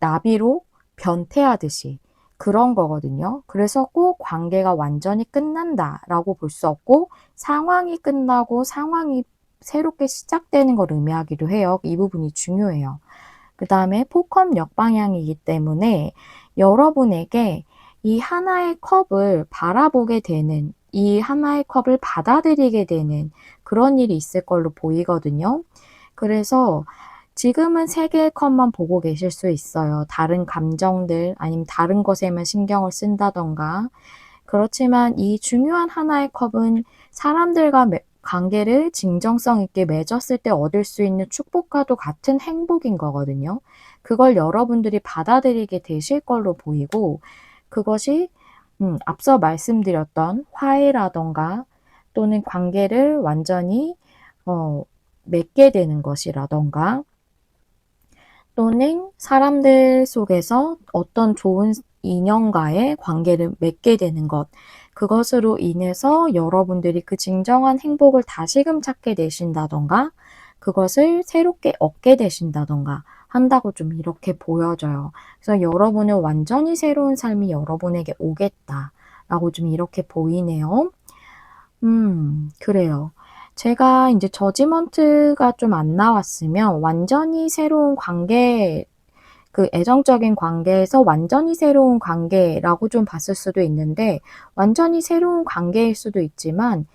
Speaker 1: 나비로 변태하듯이 그런 거거든요. 그래서 꼭 관계가 완전히 끝난다라고 볼 수 없고 상황이 끝나고 상황이 새롭게 시작되는 걸 의미하기도 해요. 이 부분이 중요해요. 그 다음에 포컵 역방향이기 때문에 여러분에게 이 하나의 컵을 바라보게 되는 이 하나의 컵을 받아들이게 되는 그런 일이 있을 걸로 보이거든요. 그래서 지금은 세 개의 컵만 보고 계실 수 있어요. 다른 감정들 아니면 다른 것에만 신경을 쓴다던가 그렇지만 이 중요한 하나의 컵은 사람들과 관계를 진정성 있게 맺었을 때 얻을 수 있는 축복과도 같은 행복인 거거든요. 그걸 여러분들이 받아들이게 되실 걸로 보이고 그것이 앞서 말씀드렸던 화해라던가 또는 관계를 완전히 맺게 되는 것이라던가 또는 사람들 속에서 어떤 좋은 인연과의 관계를 맺게 되는 것 그것으로 인해서 여러분들이 그 진정한 행복을 다시금 찾게 되신다던가 그것을 새롭게 얻게 되신다던가 한다고 좀 이렇게 보여져요. 그래서 여러분은 완전히 새로운 삶이 여러분에게 오겠다라고 좀 이렇게 보이네요. 그래요. 제가 이제 저지먼트가 좀 안 나왔으면 완전히 새로운 관계 그 애정적인 관계에서 완전히 새로운 관계라고 좀 봤을 수도 있는데, 완전히 새로운 관계일 수도 있지만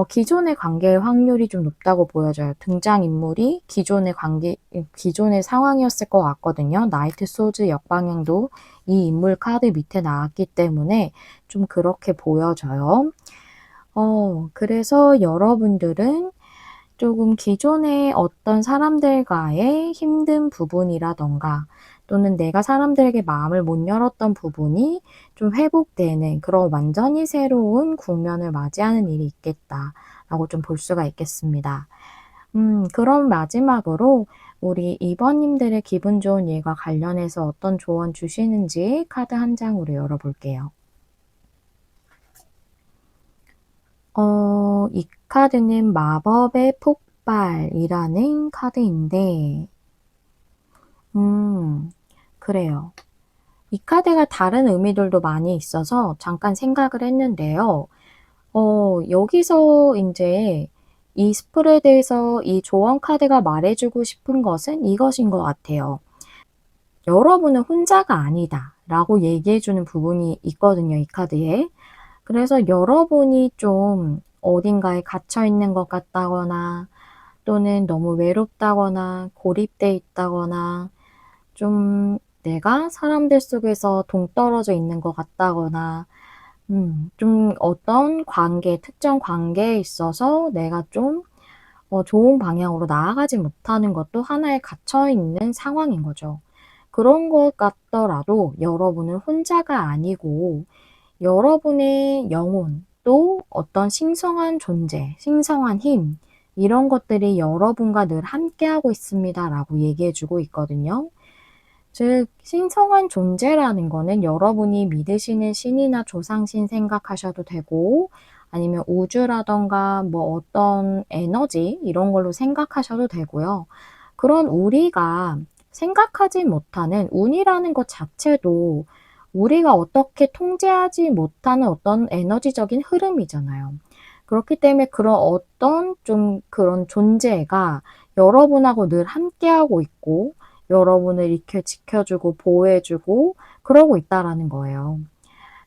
Speaker 1: 기존의 관계의 확률이 좀 높다고 보여져요. 등장인물이 기존의 상황이었을 것 같거든요. 나이트 소즈 역방향도 이 인물 카드 밑에 나왔기 때문에 좀 그렇게 보여져요. 그래서 여러분들은 조금 기존의 어떤 사람들과의 힘든 부분이라던가 또는 내가 사람들에게 마음을 못 열었던 부분이 좀 회복되는 그런 완전히 새로운 국면을 맞이하는 일이 있겠다라고 좀 볼 수가 있겠습니다. 그럼 마지막으로 우리 2번님들의 기분 좋은 일과 관련해서 어떤 조언 주시는지 카드 한 장으로 열어볼게요. 이 카드는 마법의 폭발이라는 카드인데, 그래요. 이 카드가 다른 의미들도 많이 있어서 잠깐 생각을 했는데요. 여기서 이제 이 스프레드에서 이 조언 카드가 말해주고 싶은 것은 이것인 것 같아요. 여러분은 혼자가 아니다 라고 얘기해주는 부분이 있거든요, 이 카드에. 그래서 여러분이 좀 어딘가에 갇혀 있는 것 같다거나 또는 너무 외롭다거나 고립돼 있다거나 좀 내가 사람들 속에서 동떨어져 있는 것 같다거나 좀 어떤 특정 관계에 있어서 내가 좀 좋은 방향으로 나아가지 못하는 것도 하나에 갇혀 있는 상황인 거죠. 그런 것 같더라도 여러분은 혼자가 아니고 여러분의 영혼, 또 어떤 신성한 존재, 신성한 힘, 이런 것들이 여러분과 늘 함께하고 있습니다. 라고 얘기해주고 있거든요. 즉, 신성한 존재라는 거는 여러분이 믿으시는 신이나 조상신 생각하셔도 되고, 아니면 우주라던가 뭐 어떤 에너지, 이런 걸로 생각하셔도 되고요. 그런 우리가 생각하지 못하는 운이라는 것 자체도 우리가 어떻게 통제하지 못하는 어떤 에너지적인 흐름이잖아요. 그렇기 때문에 그런 어떤 좀 그런 존재가 여러분하고 늘 함께하고 있고, 여러분을 이렇게 지켜주고 보호해주고 그러고 있다라는 거예요.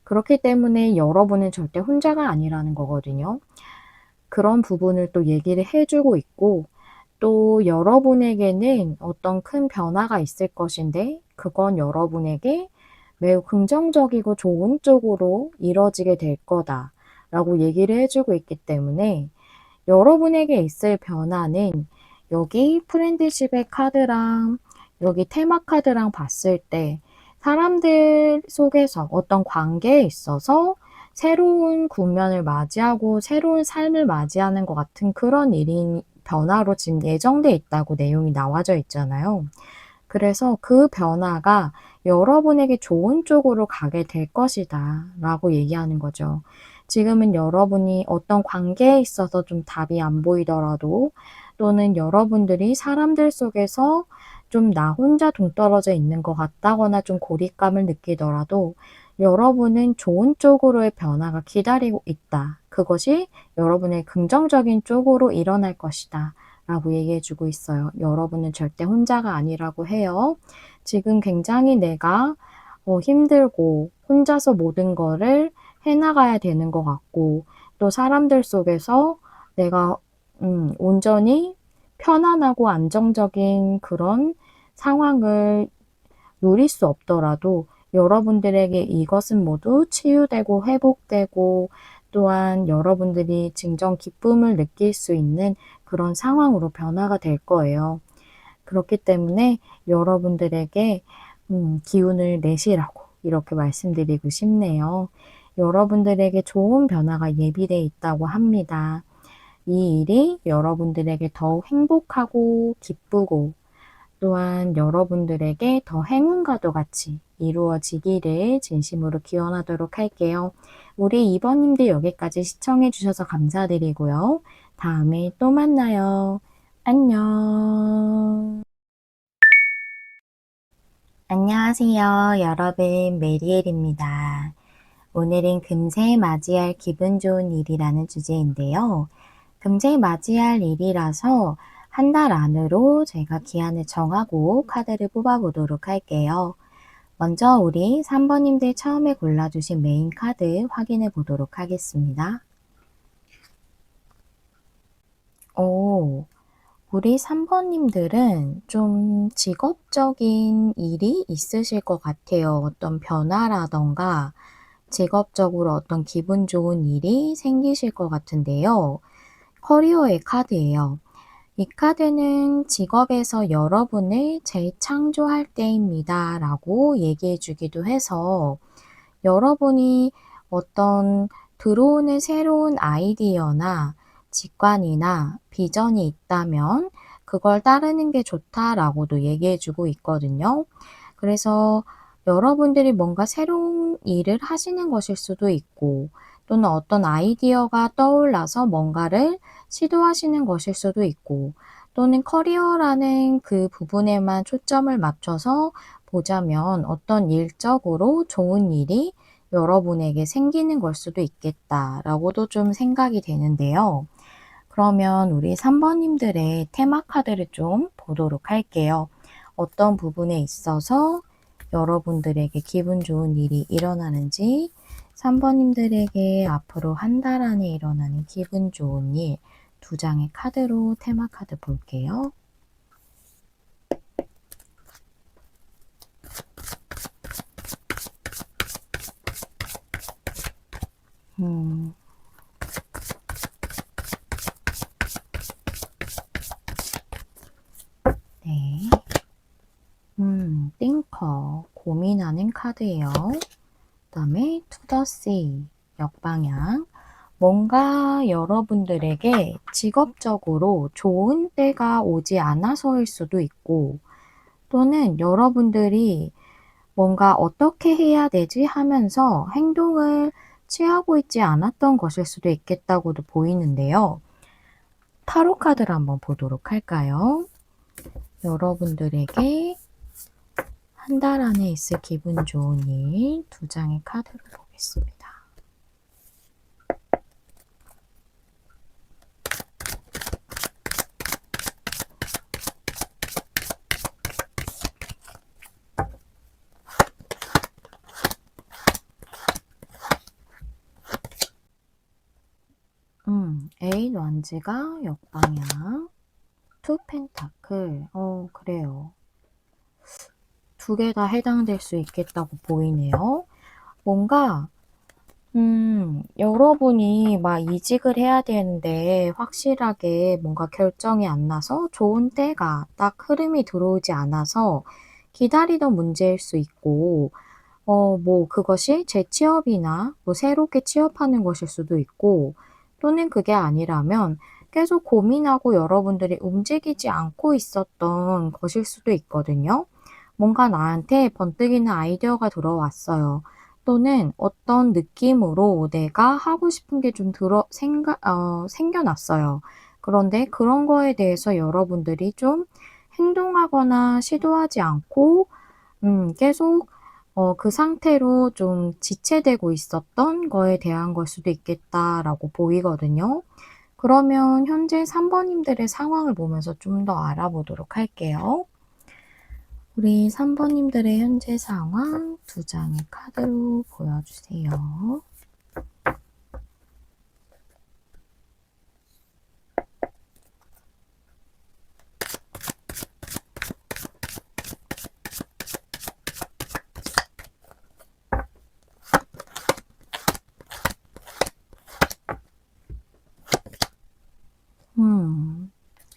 Speaker 1: 그렇기 때문에 여러분은 절대 혼자가 아니라는 거거든요. 그런 부분을 또 얘기를 해주고 있고, 또 여러분에게는 어떤 큰 변화가 있을 것인데 그건 여러분에게 매우 긍정적이고 좋은 쪽으로 이뤄지게 될 거다라고 얘기를 해주고 있기 때문에 여러분에게 있을 변화는 여기 프렌드십의 카드랑 여기 테마 카드랑 봤을 때 사람들 속에서 어떤 관계에 있어서 새로운 국면을 맞이하고 새로운 삶을 맞이하는 것 같은 그런 변화로 지금 예정돼 있다고 내용이 나와져 있잖아요. 그래서 그 변화가 여러분에게 좋은 쪽으로 가게 될 것이다 라고 얘기하는 거죠. 지금은 여러분이 어떤 관계에 있어서 좀 답이 안 보이더라도 또는 여러분들이 사람들 속에서 좀 나 혼자 동떨어져 있는 것 같다거나 좀 고립감을 느끼더라도 여러분은 좋은 쪽으로의 변화가 기다리고 있다. 그것이 여러분의 긍정적인 쪽으로 일어날 것이다. 라고 얘기해주고 있어요. 여러분은 절대 혼자가 아니라고 해요. 지금 굉장히 내가 힘들고 혼자서 모든 거를 해나가야 되는 것 같고 또 사람들 속에서 내가 온전히 편안하고 안정적인 그런 상황을 누릴 수 없더라도 여러분들에게 이것은 모두 치유되고 회복되고 또한 여러분들이 진정 기쁨을 느낄 수 있는 그런 상황으로 변화가 될 거예요. 그렇기 때문에 여러분들에게 기운을 내시라고 이렇게 말씀드리고 싶네요. 여러분들에게 좋은 변화가 예비되어 있다고 합니다. 이 일이 여러분들에게 더욱 행복하고 기쁘고 또한 여러분들에게 더 행운과도 같이 이루어지기를 진심으로 기원하도록 할게요. 우리 2번님들 여기까지 시청해 주셔서 감사드리고요. 다음에 또 만나요. 안녕. 안녕하세요. 여러분, 메리엘입니다. 오늘은 금세 맞이할 기분 좋은 일이라는 주제인데요. 금세 맞이할 일이라서 한 달 안으로 제가 기한을 정하고 카드를 뽑아보도록 할게요. 먼저 우리 3번님들 처음에 골라주신 메인 카드 확인해 보도록 하겠습니다. 우리 3번님들은 좀 직업적인 일이 있으실 것 같아요. 어떤 변화라던가 직업적으로 어떤 기분 좋은 일이 생기실 것 같은데요. 커리어의 카드예요. 이 카드는 직업에서 여러분을 재창조할 때입니다 라고 얘기해 주기도 해서 여러분이 어떤 들어오는 새로운 아이디어나 직관이나 비전이 있다면 그걸 따르는 게 좋다라고도 얘기해 주고 있거든요. 그래서 여러분들이 뭔가 새로운 일을 하시는 것일 수도 있고 또는 어떤 아이디어가 떠올라서 뭔가를 시도하시는 것일 수도 있고 또는 커리어라는 그 부분에만 초점을 맞춰서 보자면 어떤 일적으로 좋은 일이 여러분에게 생기는 걸 수도 있겠다라고도 좀 생각이 되는데요. 그러면 우리 3번님들의 테마 카드를 좀 보도록 할게요. 어떤 부분에 있어서 여러분들에게 기분 좋은 일이 일어나는지 3번님들에게 앞으로 한 달 안에 일어나는 기분 좋은 일 두 장의 카드로 테마 카드 볼게요. 네. 띵커, 고민하는 카드예요. 그 다음에 to the sea, 역방향. 뭔가 여러분들에게 직업적으로 좋은 때가 오지 않아서일 수도 있고, 또는 여러분들이 뭔가 어떻게 해야 되지 하면서 행동을 취하고 있지 않았던 것일 수도 있겠다고도 보이는데요. 타로 카드를 한번 보도록 할까요? 여러분들에게 한 달 안에 있을 기분 좋은 일 두 장의 카드로 보겠습니다. 에잇 완즈가 역방향, 투 펜타클, 그래요. 두 개 다 해당될 수 있겠다고 보이네요. 뭔가 여러분이 막 이직을 해야 되는데 확실하게 뭔가 결정이 안 나서 좋은 때가 딱 흐름이 들어오지 않아서 기다리던 문제일 수 있고, 뭐 그것이 재취업이나 뭐 새롭게 취업하는 것일 수도 있고, 또는 그게 아니라면 계속 고민하고 여러분들이 움직이지 않고 있었던 것일 수도 있거든요. 뭔가 나한테 번뜩이는 아이디어가 들어왔어요. 또는 어떤 느낌으로 내가 하고 싶은 게 좀 생겨났어요. 그런데 그런 거에 대해서 여러분들이 좀 행동하거나 시도하지 않고, 계속 그 상태로 좀 지체되고 있었던 거에 대한 걸 수도 있겠다라고 보이거든요. 그러면 현재 3번님들의 상황을 보면서 좀 더 알아보도록 할게요. 우리 3번님들의 현재 상황 두 장의 카드로 보여주세요.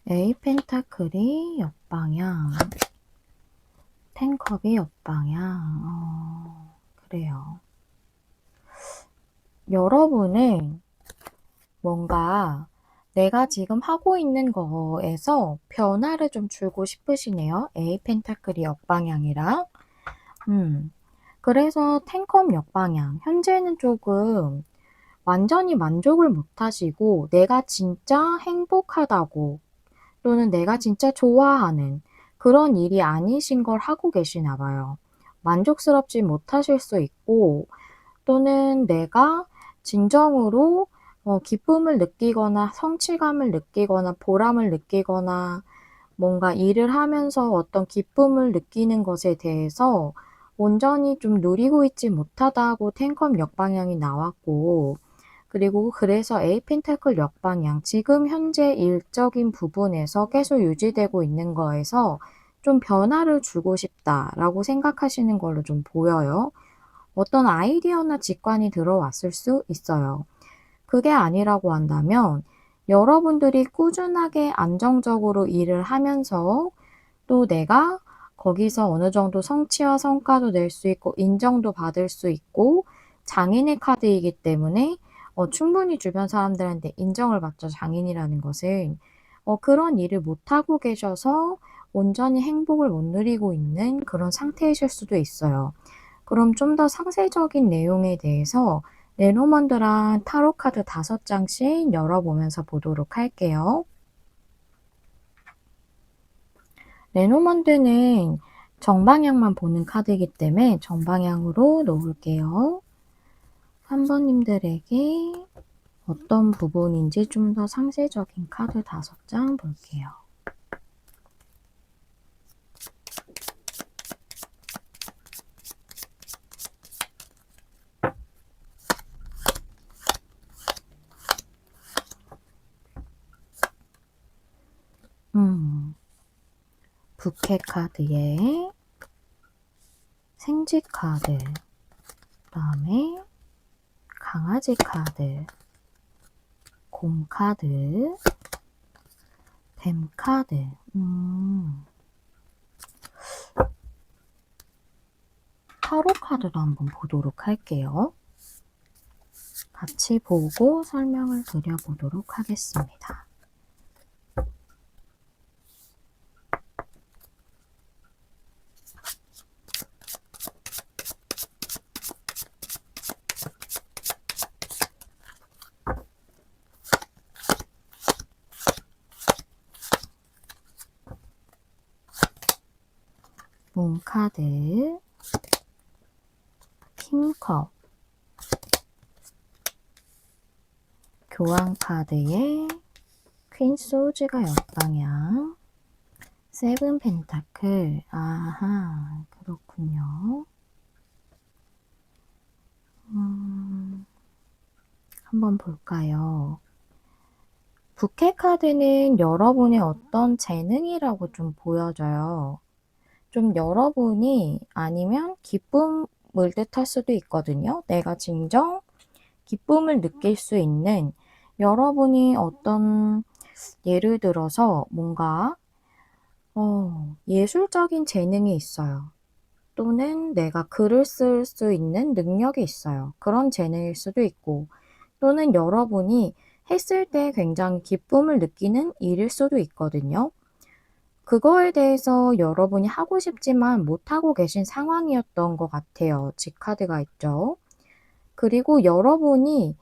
Speaker 1: 에이 펜타클이 역방향, 텐컵이 역방향. 그래요. 여러분은 뭔가 내가 지금 하고 있는 거에서 변화를 좀 주고 싶으시네요. 에이 펜타클이 역방향이라. 그래서 텐컵 역방향. 현재는 조금 완전히 만족을 못 하시고 내가 진짜 행복하다고 또는 내가 진짜 좋아하는 그런 일이 아니신 걸 하고 계시나 봐요. 만족스럽지 못하실 수 있고 또는 내가 진정으로 기쁨을 느끼거나 성취감을 느끼거나 보람을 느끼거나 뭔가 일을 하면서 어떤 기쁨을 느끼는 것에 대해서 온전히 좀 누리고 있지 못하다고 텐컴 역방향이 나왔고, 그리고 그래서 A 펜타클 역방향, 지금 현재 일적인 부분에서 계속 유지되고 있는 거에서 좀 변화를 주고 싶다라고 생각하시는 걸로 좀 보여요. 어떤 아이디어나 직관이 들어왔을 수 있어요. 그게 아니라고 한다면 여러분들이 꾸준하게 안정적으로 일을 하면서 또 내가 거기서 어느 정도 성취와 성과도 낼 수 있고 인정도 받을 수 있고 장인의 카드이기 때문에 충분히 주변 사람들한테 인정을 받죠. 장인이라는 것은. 그런 일을 못하고 계셔서 온전히 행복을 못 누리고 있는 그런 상태이실 수도 있어요. 그럼 좀 더 상세적인 내용에 대해서 레노먼드랑 타로 카드 5장씩 열어보면서 보도록 할게요. 레노먼드는 정방향만 보는 카드이기 때문에 정방향으로 놓을게요. 3번님들에게 어떤 부분인지 좀 더 상세적인 카드 5장 볼게요. 부캐 카드에 생쥐 카드, 그 다음에 강아지 카드, 곰 카드, 뱀 카드. 타로 카드도 한번 보도록 할게요. 같이 보고 설명을 드려보도록 하겠습니다. 문 카드, 킹컵, 교황 카드에 퀸 소즈가 역방향, 세븐 펜타클. 아하, 그렇군요. 한번 볼까요? 부캐 카드는 여러분의 어떤 재능이라고 좀 보여져요. 좀 여러분이 아니면 기쁨을 뜻할 수도 있거든요. 내가 진정 기쁨을 느낄 수 있는 여러분이 어떤 예를 들어서 뭔가 예술적인 재능이 있어요. 또는 내가 글을 쓸 수 있는 능력이 있어요. 그런 재능일 수도 있고 또는 여러분이 했을 때 굉장히 기쁨을 느끼는 일일 수도 있거든요. 그거에 대해서 여러분이 하고 싶지만 못하고 계신 상황이었던 것 같아요. G카드가 있죠. 그리고 여러분이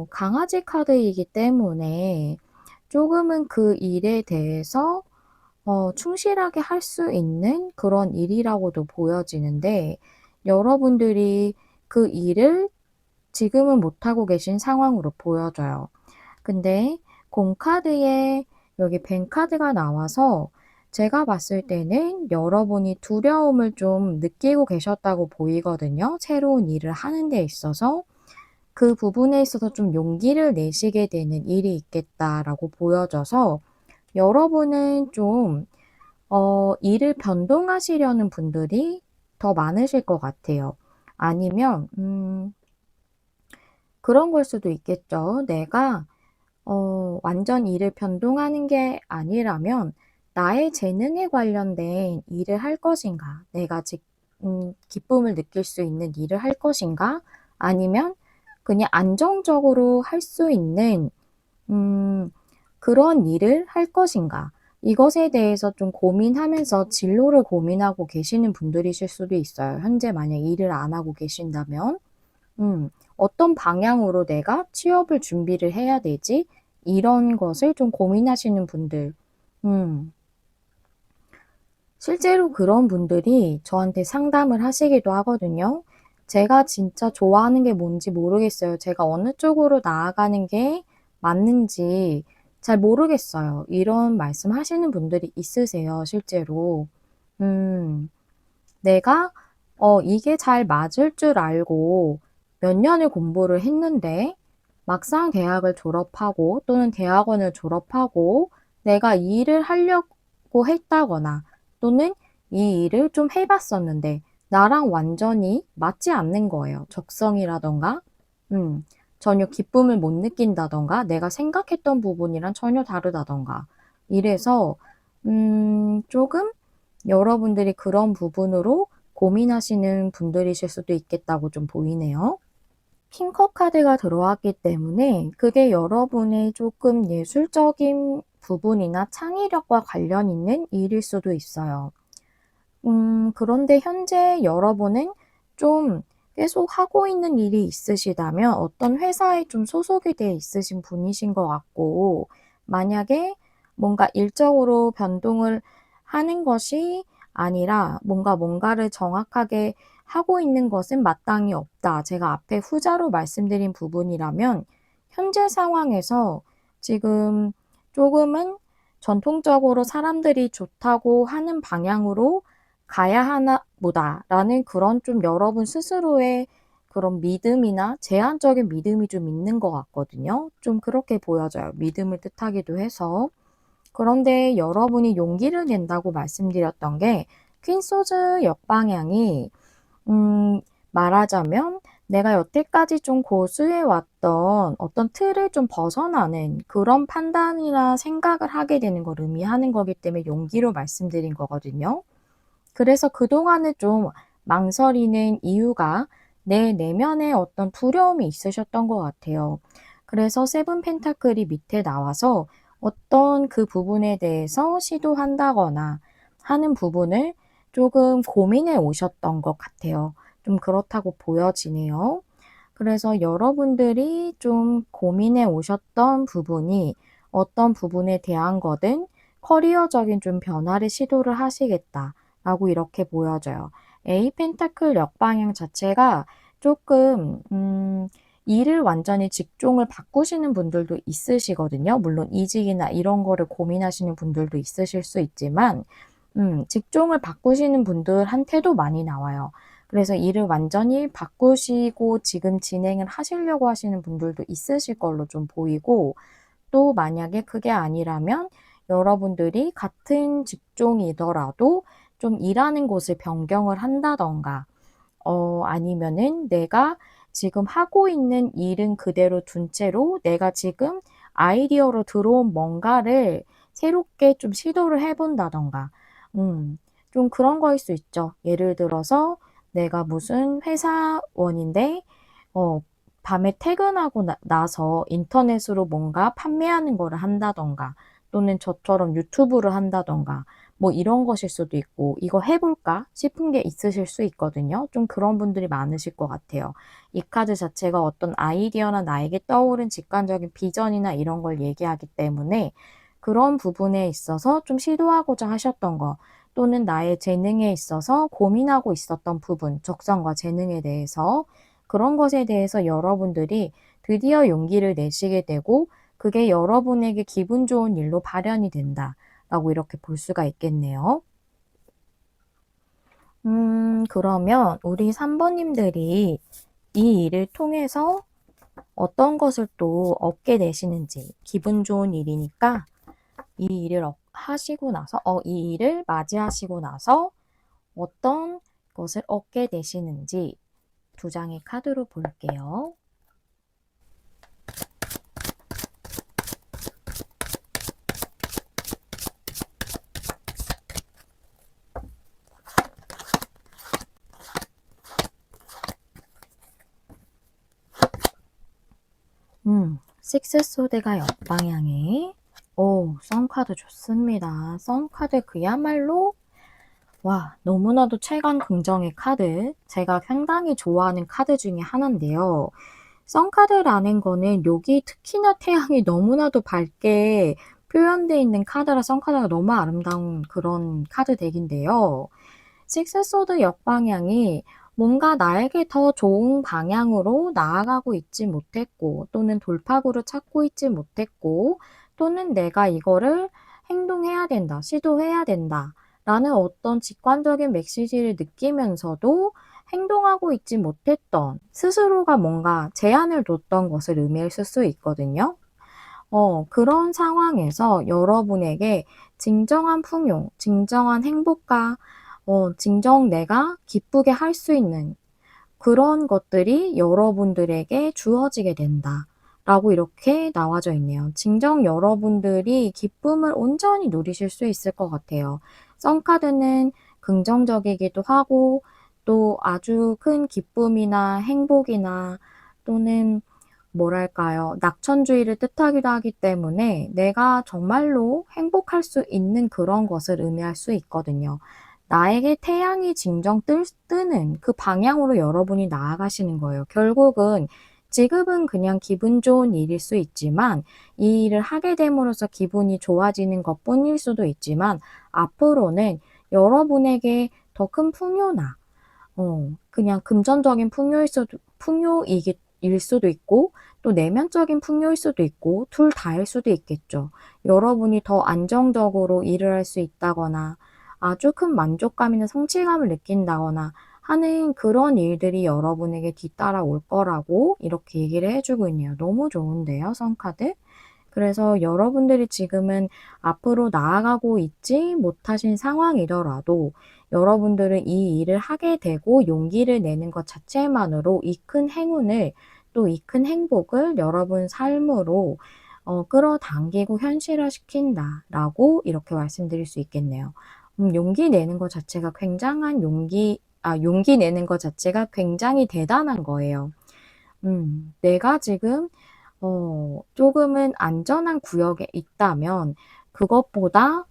Speaker 1: 강아지 카드이기 때문에 조금은 그 일에 대해서 충실하게 할 수 있는 그런 일이라고도 보여지는데 여러분들이 그 일을 지금은 못하고 계신 상황으로 보여져요. 근데 공 카드에 여기 벤 카드가 나와서 제가 봤을 때는 여러분이 두려움을 좀 느끼고 계셨다고 보이거든요. 새로운 일을 하는 데 있어서. 그 부분에 있어서 좀 용기를 내시게 되는 일이 있겠다라고 보여져서 여러분은 좀 일을 변동하시려는 분들이 더 많으실 것 같아요. 아니면 그런 걸 수도 있겠죠. 내가 완전 일을 변동하는 게 아니라면 나의 재능에 관련된 일을 할 것인가? 내가 기쁨을 느낄 수 있는 일을 할 것인가? 아니면 그냥 안정적으로 할 수 있는 그런 일을 할 것인가? 이것에 대해서 좀 고민하면서 진로를 고민하고 계시는 분들이실 수도 있어요. 현재 만약 일을 안 하고 계신다면. 어떤 방향으로 내가 취업을 준비를 해야 되지? 이런 것을 좀 고민하시는 분들. 실제로 그런 분들이 저한테 상담을 하시기도 하거든요. 제가 진짜 좋아하는 게 뭔지 모르겠어요. 제가 어느 쪽으로 나아가는 게 맞는지 잘 모르겠어요. 이런 말씀 하시는 분들이 있으세요, 실제로. 음, 내가, 이게 잘 맞을 줄 알고 몇 년을 공부를 했는데, 막상 대학을 졸업하고 또는 대학원을 졸업하고 내가 이 일을 하려고 했다거나 또는 이 일을 좀 해봤었는데 나랑 완전히 맞지 않는 거예요. 적성이라던가, 전혀 기쁨을 못 느낀다던가, 내가 생각했던 부분이랑 전혀 다르다던가. 이래서, 조금 여러분들이 그런 부분으로 고민하시는 분들이실 수도 있겠다고 좀 보이네요. 핑커 카드가 들어왔기 때문에 그게 여러분의 조금 예술적인 부분이나 창의력과 관련 있는 일일 수도 있어요. 그런데 현재 여러분은 좀 계속 하고 있는 일이 있으시다면 어떤 회사에 좀 소속이 돼 있으신 분이신 것 같고, 만약에 뭔가 일적으로 변동을 하는 것이 아니라 뭔가를 정확하게 하고 있는 것은 마땅히 없다. 제가 앞에 후자로 말씀드린 부분이라면 현재 상황에서 지금 조금은 전통적으로 사람들이 좋다고 하는 방향으로 가야 하나 보다라는 그런 좀 여러분 스스로의 그런 믿음이나 제한적인 믿음이 좀 있는 것 같거든요. 좀 그렇게 보여져요. 믿음을 뜻하기도 해서. 그런데 여러분이 용기를 낸다고 말씀드렸던 게 퀸소즈 역방향이 말하자면 내가 여태까지 좀 고수해 왔던 어떤 틀을 좀 벗어나는 그런 판단이나 생각을 하게 되는 걸 의미하는 거기 때문에 용기로 말씀드린 거거든요. 그래서 그동안은 좀 망설이는 이유가 내 내면에 어떤 두려움이 있으셨던 것 같아요. 그래서 세븐 펜타클이 밑에 나와서 어떤 그 부분에 대해서 시도한다거나 하는 부분을 조금 고민해 오셨던 것 같아요. 좀 그렇다고 보여지네요. 그래서 여러분들이 좀 고민해 오셨던 부분이 어떤 부분에 대한 거든 커리어적인 좀 변화를 시도를 하시겠다라고 이렇게 보여져요. A 펜타클 역방향 자체가 조금 일을 완전히 직종을 바꾸시는 분들도 있으시거든요. 물론 이직이나 이런 거를 고민하시는 분들도 있으실 수 있지만 직종을 바꾸시는 분들한테도 많이 나와요. 그래서 일을 완전히 바꾸시고 지금 진행을 하시려고 하시는 분들도 있으실 걸로 좀 보이고, 또 만약에 그게 아니라면 여러분들이 같은 직종이더라도 좀 일하는 곳을 변경을 한다던가, 아니면은 내가 지금 하고 있는 일은 그대로 둔 채로 내가 지금 아이디어로 들어온 뭔가를 새롭게 좀 시도를 해본다던가, 좀 그런 거일 수 있죠. 예를 들어서 내가 무슨 회사원인데, 밤에 퇴근하고 나서 인터넷으로 뭔가 판매하는 거를 한다던가, 또는 저처럼 유튜브를 한다던가, 뭐 이런 것일 수도 있고, 이거 해볼까 싶은 게 있으실 수 있거든요. 좀 그런 분들이 많으실 것 같아요. 이 카드 자체가 어떤 아이디어나 나에게 떠오른 직관적인 비전이나 이런 걸 얘기하기 때문에 그런 부분에 있어서 좀 시도하고자 하셨던 거, 또는 나의 재능에 있어서 고민하고 있었던 부분, 적성과 재능에 대해서 그런 것에 대해서 여러분들이 드디어 용기를 내시게 되고 그게 여러분에게 기분 좋은 일로 발현이 된다라고 이렇게 볼 수가 있겠네요. 그러면 우리 3번님들이 이 일을 통해서 어떤 것을 또 얻게 되시는지, 기분 좋은 일이니까 이 일을 하시고 나서, 이 일을 맞이하시고 나서 어떤 것을 얻게 되시는지 두 장의 카드로 볼게요. 식스 소드가 옆방향에, 썬카드 좋습니다. 썬카드 그야말로, 와, 너무나도 최강 긍정의 카드. 제가 상당히 좋아하는 카드 중에 하나인데요. 썬카드라는 거는 여기 특히나 태양이 너무나도 밝게 표현되어 있는 카드라 썬카드가 너무 아름다운 그런 카드 덱인데요. 식스소드 역방향이 뭔가 나에게 더 좋은 방향으로 나아가고 있지 못했고 또는 돌파구를 찾고 있지 못했고 또는 내가 이거를 행동해야 된다, 시도해야 된다 라는 어떤 직관적인 메시지를 느끼면서도 행동하고 있지 못했던, 스스로가 뭔가 제한을 뒀던 것을 의미했을 수 있거든요. 그런 상황에서 여러분에게 진정한 풍요, 진정한 행복과 진정 내가 기쁘게 할 수 있는 그런 것들이 여러분들에게 주어지게 된다 라고 이렇게 나와져 있네요. 진정 여러분들이 기쁨을 온전히 누리실 수 있을 것 같아요. 썬카드는 긍정적이기도 하고 또 아주 큰 기쁨이나 행복이나 또는 뭐랄까요, 낙천주의를 뜻하기도 하기 때문에 내가 정말로 행복할 수 있는 그런 것을 의미할 수 있거든요. 나에게 태양이 진정 뜨는 그 방향으로 여러분이 나아가시는 거예요. 결국은 지금은 그냥 기분 좋은 일일 수 있지만 이 일을 하게 됨으로써 기분이 좋아지는 것뿐일 수도 있지만 앞으로는 여러분에게 더 큰 풍요나 그냥 금전적인 풍요일 수도 있고 또 내면적인 풍요일 수도 있고 둘 다일 수도 있겠죠. 여러분이 더 안정적으로 일을 할 수 있다거나 아주 큰 만족감이나 성취감을 느낀다거나 하는 그런 일들이 여러분에게 뒤따라올 거라고 이렇게 얘기를 해 주고 있네요. 너무 좋은데요, 선카드? 그래서 여러분들이 지금은 앞으로 나아가고 있지 못하신 상황이더라도 여러분들은 이 일을 하게 되고 용기를 내는 것 자체만으로 이 큰 행운을 또 이 큰 행복을 여러분 삶으로 끌어당기고 현실화시킨다라고 이렇게 말씀드릴 수 있겠네요. 용기 내는 것 자체가 굉장한 용기 내는 것 자체가 굉장히 대단한 거예요. 내가 지금 조금은 안전한 구역에 있다면 그것보다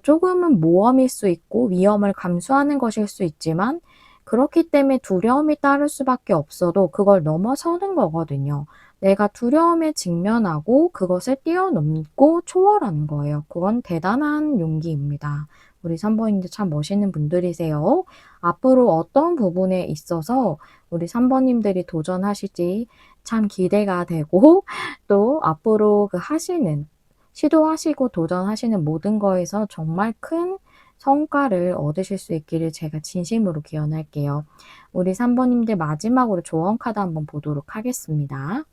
Speaker 1: 조금은 모험일 수 있고 위험을 감수하는 것일 수 있지만 그렇기 때문에 두려움이 따를 수밖에 없어도 그걸 넘어서는 거거든요. 내가 두려움에 직면하고 그것을 뛰어넘고 초월하는 거예요. 그건 대단한 용기입니다. 우리 3번님들 참 멋있는 분들이세요. 앞으로 어떤 부분에 있어서 우리 3번님들이 도전하실지 참 기대가 되고 또 앞으로 시도하시고 도전하시는 모든 거에서 정말 큰 성과를 얻으실 수 있기를 제가 진심으로 기원할게요. 우리 3번님들 마지막으로 조언 카드 한번 보도록 하겠습니다.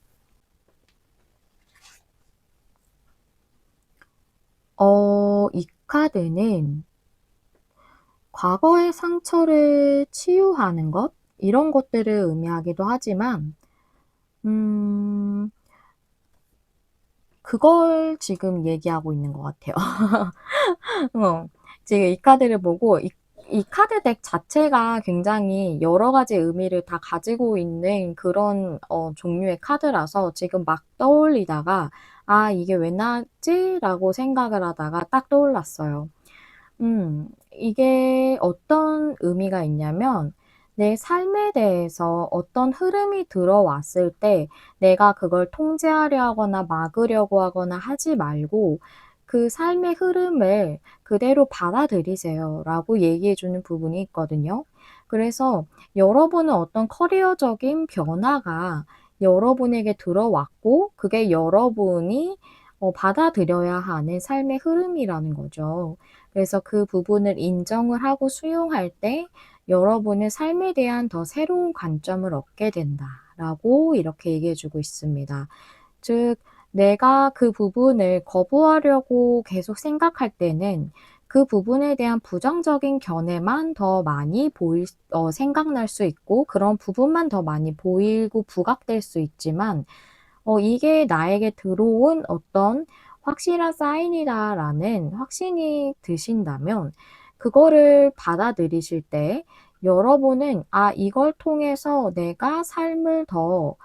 Speaker 1: 이 카드는 과거의 상처를 치유하는 것, 이런 것들을 의미하기도 하지만, 그걸 지금 얘기하고 있는 것 같아요. 지금 이 카드를 보고 이 카드 덱 자체가 굉장히 여러 가지 의미를 다 가지고 있는 그런 종류의 카드라서 지금 막 떠올리다가 아, 이게 왜 나왔지? 라고 생각을 하다가 딱 떠올랐어요. 이게 어떤 의미가 있냐면 내 삶에 대해서 어떤 흐름이 들어왔을 때 내가 그걸 통제하려 하거나 막으려고 하거나 하지 말고 그 삶의 흐름을 그대로 받아들이세요 라고 얘기해 주는 부분이 있거든요. 그래서 여러분은 어떤 커리어적인 변화가 여러분에게 들어왔고 그게 여러분이 받아들여야 하는 삶의 흐름이라는 거죠. 그래서 그 부분을 인정을 하고 수용할 때 여러분의 삶에 대한 더 새로운 관점을 얻게 된다라고 이렇게 얘기해 주고 있습니다. 즉, 내가 그 부분을 거부하려고 계속 생각할 때는 그 부분에 대한 부정적인 견해만 더 많이 생각날 수 있고 그런 부분만 더 많이 보이고 부각될 수 있지만 이게 나에게 들어온 어떤 확실한 사인이다라는 확신이 드신다면 그거를 받아들이실 때 여러분은 이걸 통해서 내가 삶을 더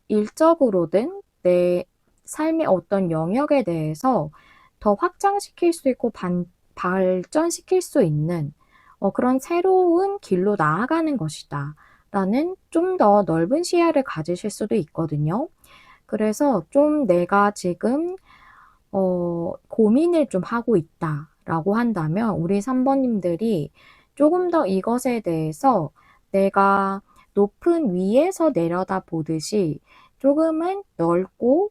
Speaker 1: 일적으로든 내 삶의 어떤 영역에 대해서 더 확장시킬 수 있고 발전시킬 수 있는 그런 새로운 길로 나아가는 것이다. 라는 좀 더 넓은 시야를 가지실 수도 있거든요. 그래서 좀 내가 지금 고민을 좀 하고 있다라고 한다면 우리 3번님들이 조금 더 이것에 대해서 내가 높은 위에서 내려다 보듯이 조금은 넓고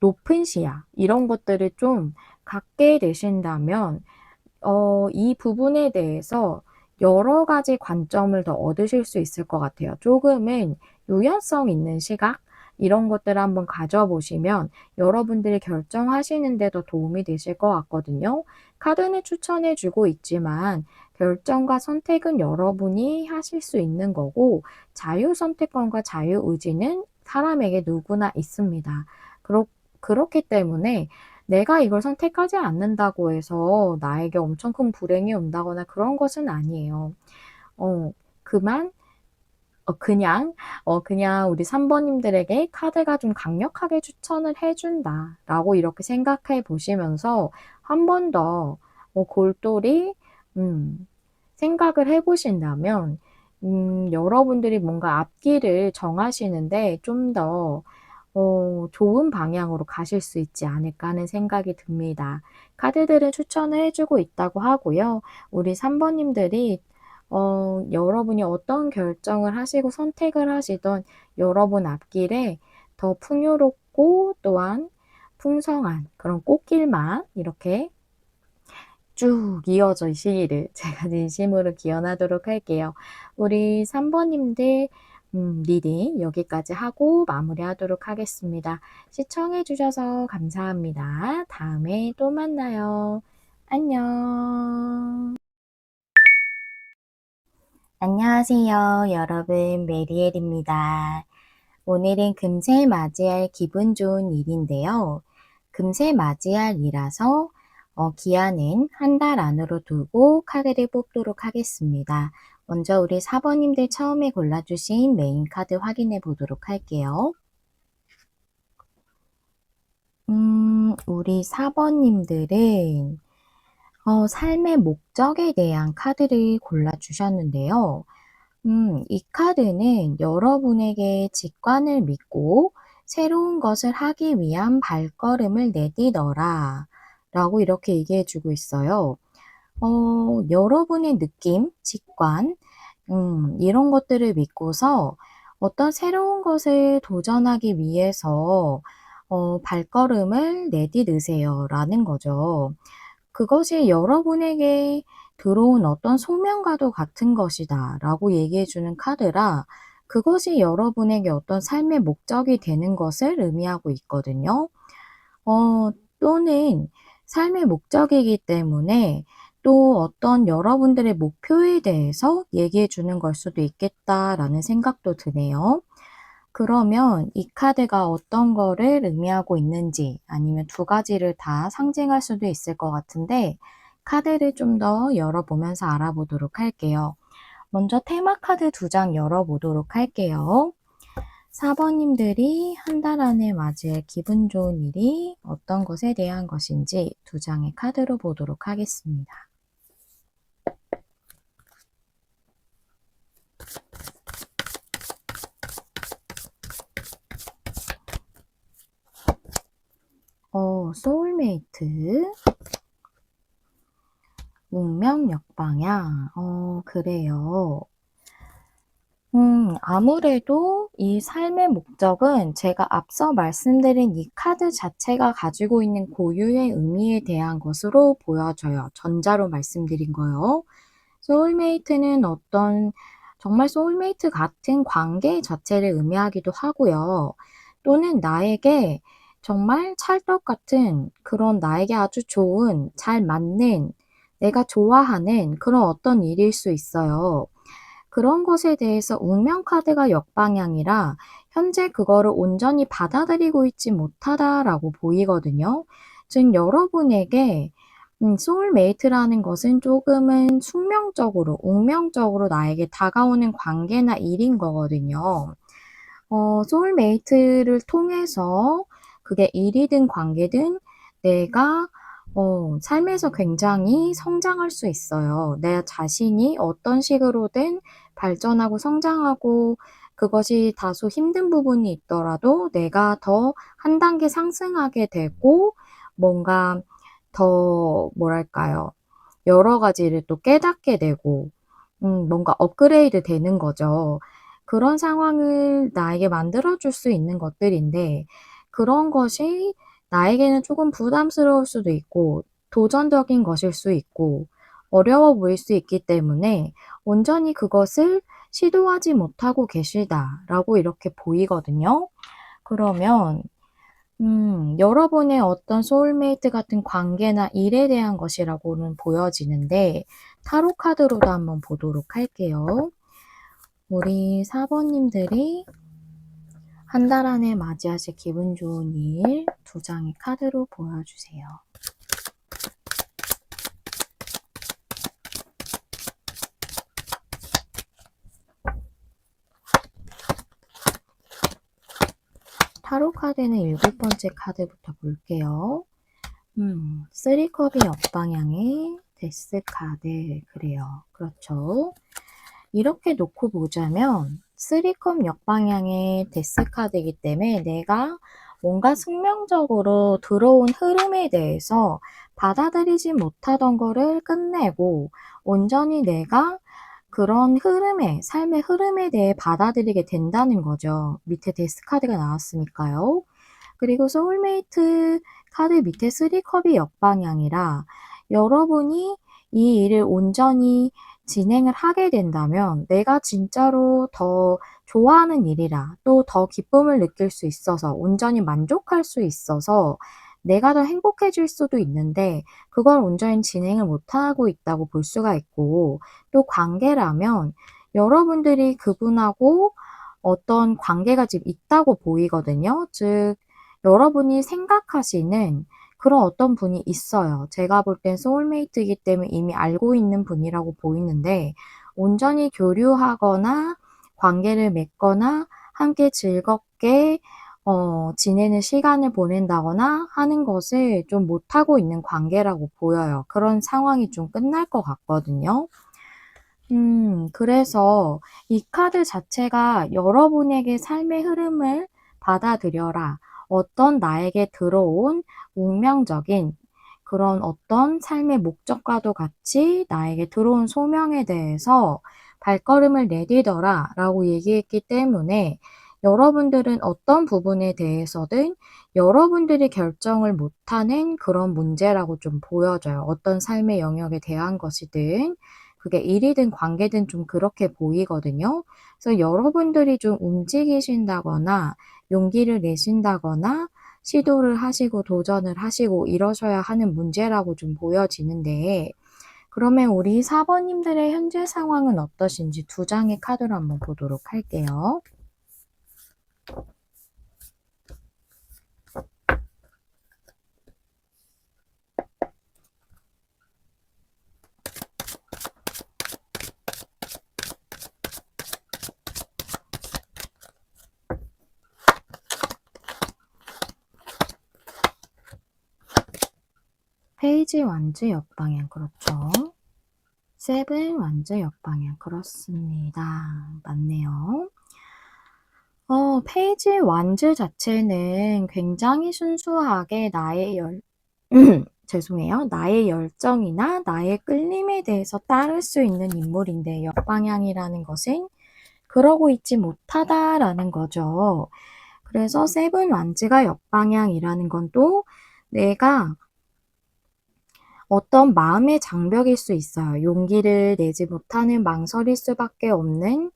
Speaker 1: 높은 시야, 이런 것들을 좀 갖게 되신다면, 이 부분에 대해서 여러 가지 관점을 더 얻으실 수 있을 것 같아요. 조금은 유연성 있는 시각, 이런 것들을 한번 가져보시면 여러분들이 결정하시는 데 더 도움이 되실 것 같거든요. 카드는 추천해 주고 있지만 결정과 선택은 여러분이 하실 수 있는 거고, 자유 선택권과 자유 의지는 사람에게 누구나 있습니다. 그렇기 때문에 내가 이걸 선택하지 않는다고 해서 나에게 엄청 큰 불행이 온다거나 그런 것은 아니에요. 어, 그만, 그냥 우리 3번님들에게 카드가 좀 강력하게 추천을 해준다라고 이렇게 생각해 보시면서 한 번 더 골똘히, 생각을 해 보신다면, 여러분들이 뭔가 앞길을 정하시는데 좀 더 좋은 방향으로 가실 수 있지 않을까 하는 생각이 듭니다. 카드들은 추천을 해주고 있다고 하고요. 우리 3번님들이 여러분이 어떤 결정을 하시고 선택을 하시던 여러분 앞길에 더 풍요롭고 또한 풍성한 그런 꽃길만 이렇게 쭉 이어지시기를 제가 진심으로 기원하도록 할게요. 우리 3번님들 리딩 여기까지 하고 마무리하도록 하겠습니다. 시청해주셔서 감사합니다. 다음에 또 만나요. 안녕. 안녕하세요, 여러분. 메리엘입니다. 오늘은 금세 맞이할 기분 좋은 일인데요. 금세 맞이할 일이라서 기한은 한 달 안으로 두고 카드를 뽑도록 하겠습니다. 먼저 우리 4번님들 처음에 골라주신 메인 카드 확인해 보도록 할게요. 우리 4번님들은 삶의 목적에 대한 카드를 골라주셨는데요. 이 카드는 여러분에게 직관을 믿고 새로운 것을 하기 위한 발걸음을 내디뎌라 라고 이렇게 얘기해 주고 있어요. 여러분의 느낌, 직관, 이런 것들을 믿고서 어떤 새로운 것을 도전하기 위해서 발걸음을 내디드세요 라는 거죠. 그것이 여러분에게 들어온 어떤 소명과도 같은 것이다 라고 얘기해 주는 카드라, 그것이 여러분에게 어떤 삶의 목적이 되는 것을 의미하고 있거든요. 또는 삶의 목적이기 때문에 또 어떤 여러분들의 목표에 대해서 얘기해 주는 걸 수도 있겠다라는 생각도 드네요. 그러면 이 카드가 어떤 거를 의미하고 있는지, 아니면 두 가지를 다 상징할 수도 있을 것 같은데 카드를 좀 더 열어보면서 알아보도록 할게요. 먼저 테마 카드 2장 열어보도록 할게요. 4번님들이 한 달 안에 맞이할 기분 좋은 일이 어떤 것에 대한 것인지 2장의 카드로 보도록 하겠습니다. 소울메이트, 운명 역방향, 그래요. 아무래도 이 삶의 목적은 제가 앞서 말씀드린 이 카드 자체가 가지고 있는 고유의 의미에 대한 것으로 보여져요. 전자로 말씀드린 거요. 소울메이트는 어떤 정말 소울메이트 같은 관계 자체를 의미하기도 하고요. 또는 나에게 정말 찰떡 같은 그런 나에게 아주 좋은, 잘 맞는, 내가 좋아하는 그런 어떤 일일 수 있어요. 그런 것에 대해서 운명 카드가 역방향이라 현재 그거를 온전히 받아들이고 있지 못하다라고 보이거든요. 즉 여러분에게 소울메이트라는 것은 조금은 숙명적으로, 운명적으로 나에게 다가오는 관계나 일인 거거든요. 소울메이트를 통해서 그게 일이든 관계든 내가 삶에서 굉장히 성장할 수 있어요. 내 자신이 어떤 식으로든 발전하고 성장하고, 그것이 다소 힘든 부분이 있더라도 내가 더 한 단계 상승하게 되고, 뭔가 더 뭐랄까요, 여러 가지를 또 깨닫게 되고 뭔가 업그레이드 되는 거죠. 그런 상황을 나에게 만들어 줄 수 있는 것들인데, 그런 것이 나에게는 조금 부담스러울 수도 있고 도전적인 것일 수 있고 어려워 보일 수 있기 때문에 온전히 그것을 시도하지 못하고 계시다라고 이렇게 보이거든요. 그러면 여러분의 어떤 소울메이트 같은 관계나 일에 대한 것이라고는 보여지는데 타로 카드로도 한번 보도록 할게요. 우리 4번님들이 한 달 안에 맞이하실 기분 좋은 일 2장의 카드로 보여주세요. 타로 카드는 7번째 카드부터 볼게요. 3컵이 옆방향의 데스 카드, 그래요. 그렇죠. 이렇게 놓고 보자면 3컵 역방향의 데스 카드이기 때문에 내가 뭔가 숙명적으로 들어온 흐름에 대해서 받아들이지 못하던 거를 끝내고 온전히 내가 그런 흐름에, 삶의 흐름에 대해 받아들이게 된다는 거죠. 밑에 데스 카드가 나왔으니까요. 그리고 소울메이트 카드 밑에 3컵이 역방향이라 여러분이 이 일을 온전히 진행을 하게 된다면 내가 진짜로 더 좋아하는 일이라 또 더 기쁨을 느낄 수 있어서 온전히 만족할 수 있어서 내가 더 행복해질 수도 있는데 그걸 온전히 진행을 못하고 있다고 볼 수가 있고 또 관계라면 여러분들이 그분하고 어떤 관계가 지금 있다고 보이거든요. 즉 여러분이 생각하시는 그런 어떤 분이 있어요. 제가 볼 땐 소울메이트이기 때문에 이미 알고 있는 분이라고 보이는데 온전히 교류하거나 관계를 맺거나 함께 즐겁게 지내는 시간을 보낸다거나 하는 것을 좀 못하고 있는 관계라고 보여요. 그런 상황이 좀 끝날 것 같거든요. 그래서 이 카드 자체가 여러분에게 삶의 흐름을 받아들여라. 어떤 나에게 들어온 운명적인 그런 어떤 삶의 목적과도 같이 나에게 들어온 소명에 대해서 발걸음을 내디뎌라 라고 얘기했기 때문에 여러분들은 어떤 부분에 대해서든 여러분들이 결정을 못하는 그런 문제라고 좀 보여져요. 어떤 삶의 영역에 대한 것이든 그게 일이든 관계든 좀 그렇게 보이거든요. 그래서 여러분들이 좀 움직이신다거나 용기를 내신다거나 시도를 하시고 도전을 하시고 이러셔야 하는 문제라고 좀 보여지는데 그러면 우리 4번님들의 현재 상황은 어떠신지 2장의 카드로 한번 보도록 할게요. 페이지 완즈 옆방향, 그렇죠. 세븐 완즈 옆방향, 그렇습니다. 맞네요. 페이지 완즈 자체는 굉장히 순수하게 나의 죄송해요. 나의 열정이나 나의 끌림에 대해서 따를 수 있는 인물인데 역방향이라는 것은 그러고 있지 못하다라는 거죠. 그래서 세븐 완즈가 역방향이라는 건 또 내가 어떤 마음의 장벽일 수 있어요. 용기를 내지 못하는 망설일 수밖에 없는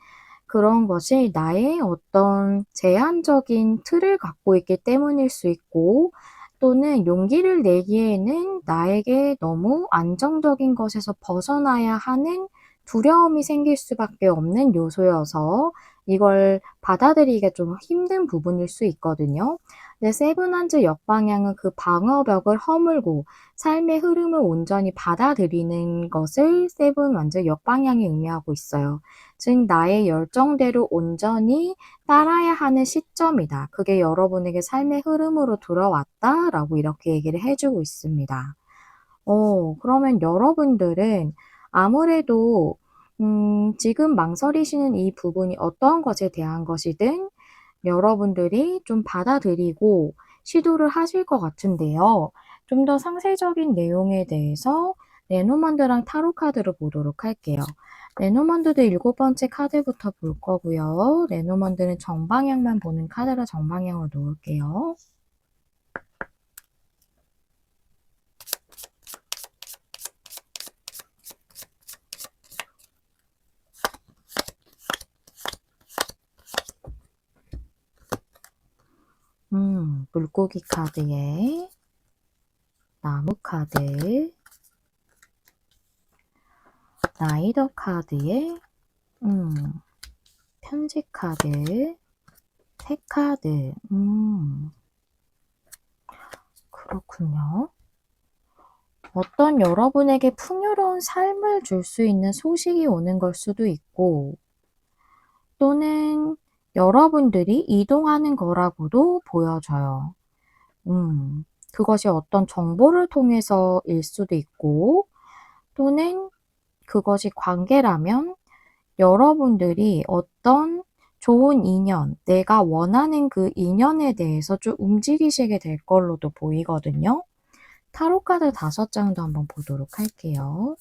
Speaker 1: 그런 것이 나의 어떤 제한적인 틀을 갖고 있기 때문일 수 있고 또는 용기를 내기에는 나에게 너무 안정적인 것에서 벗어나야 하는 두려움이 생길 수밖에 없는 요소여서 이걸 받아들이기가 좀 힘든 부분일 수 있거든요. 근데 세븐한즈 역방향은 그 방어벽을 허물고 삶의 흐름을 온전히 받아들이는 것을 세븐완즈 역방향이 의미하고 있어요. 즉 나의 열정대로 온전히 따라야 하는 시점이다. 그게 여러분에게 삶의 흐름으로 들어왔다라고 이렇게 얘기를 해주고 있습니다. 그러면 여러분들은 아무래도 지금 망설이시는 이 부분이 어떤 것에 대한 것이든 여러분들이 좀 받아들이고 시도를 하실 것 같은데요. 좀 더 상세적인 내용에 대해서 레노먼드랑 타로 카드를 보도록 할게요. 레노먼드도 7번째 카드부터 볼 거고요. 레노먼드는 정방향만 보는 카드라 정방향으로 놓을게요. 물고기 카드에 나무 카드, 라이더 카드에 편지 카드, 새 카드. 그렇군요. 어떤 여러분에게 풍요로운 삶을 줄 수 있는 소식이 오는 걸 수도 있고, 또는 여러분들이 이동하는 거라고도 보여져요. 그것이 어떤 정보를 통해서일 수도 있고, 또는 그것이 관계라면 여러분들이 어떤 좋은 인연, 내가 원하는 그 인연에 대해서 좀 움직이시게 될 걸로도 보이거든요. 타로 카드 5장도 한번 보도록 할게요.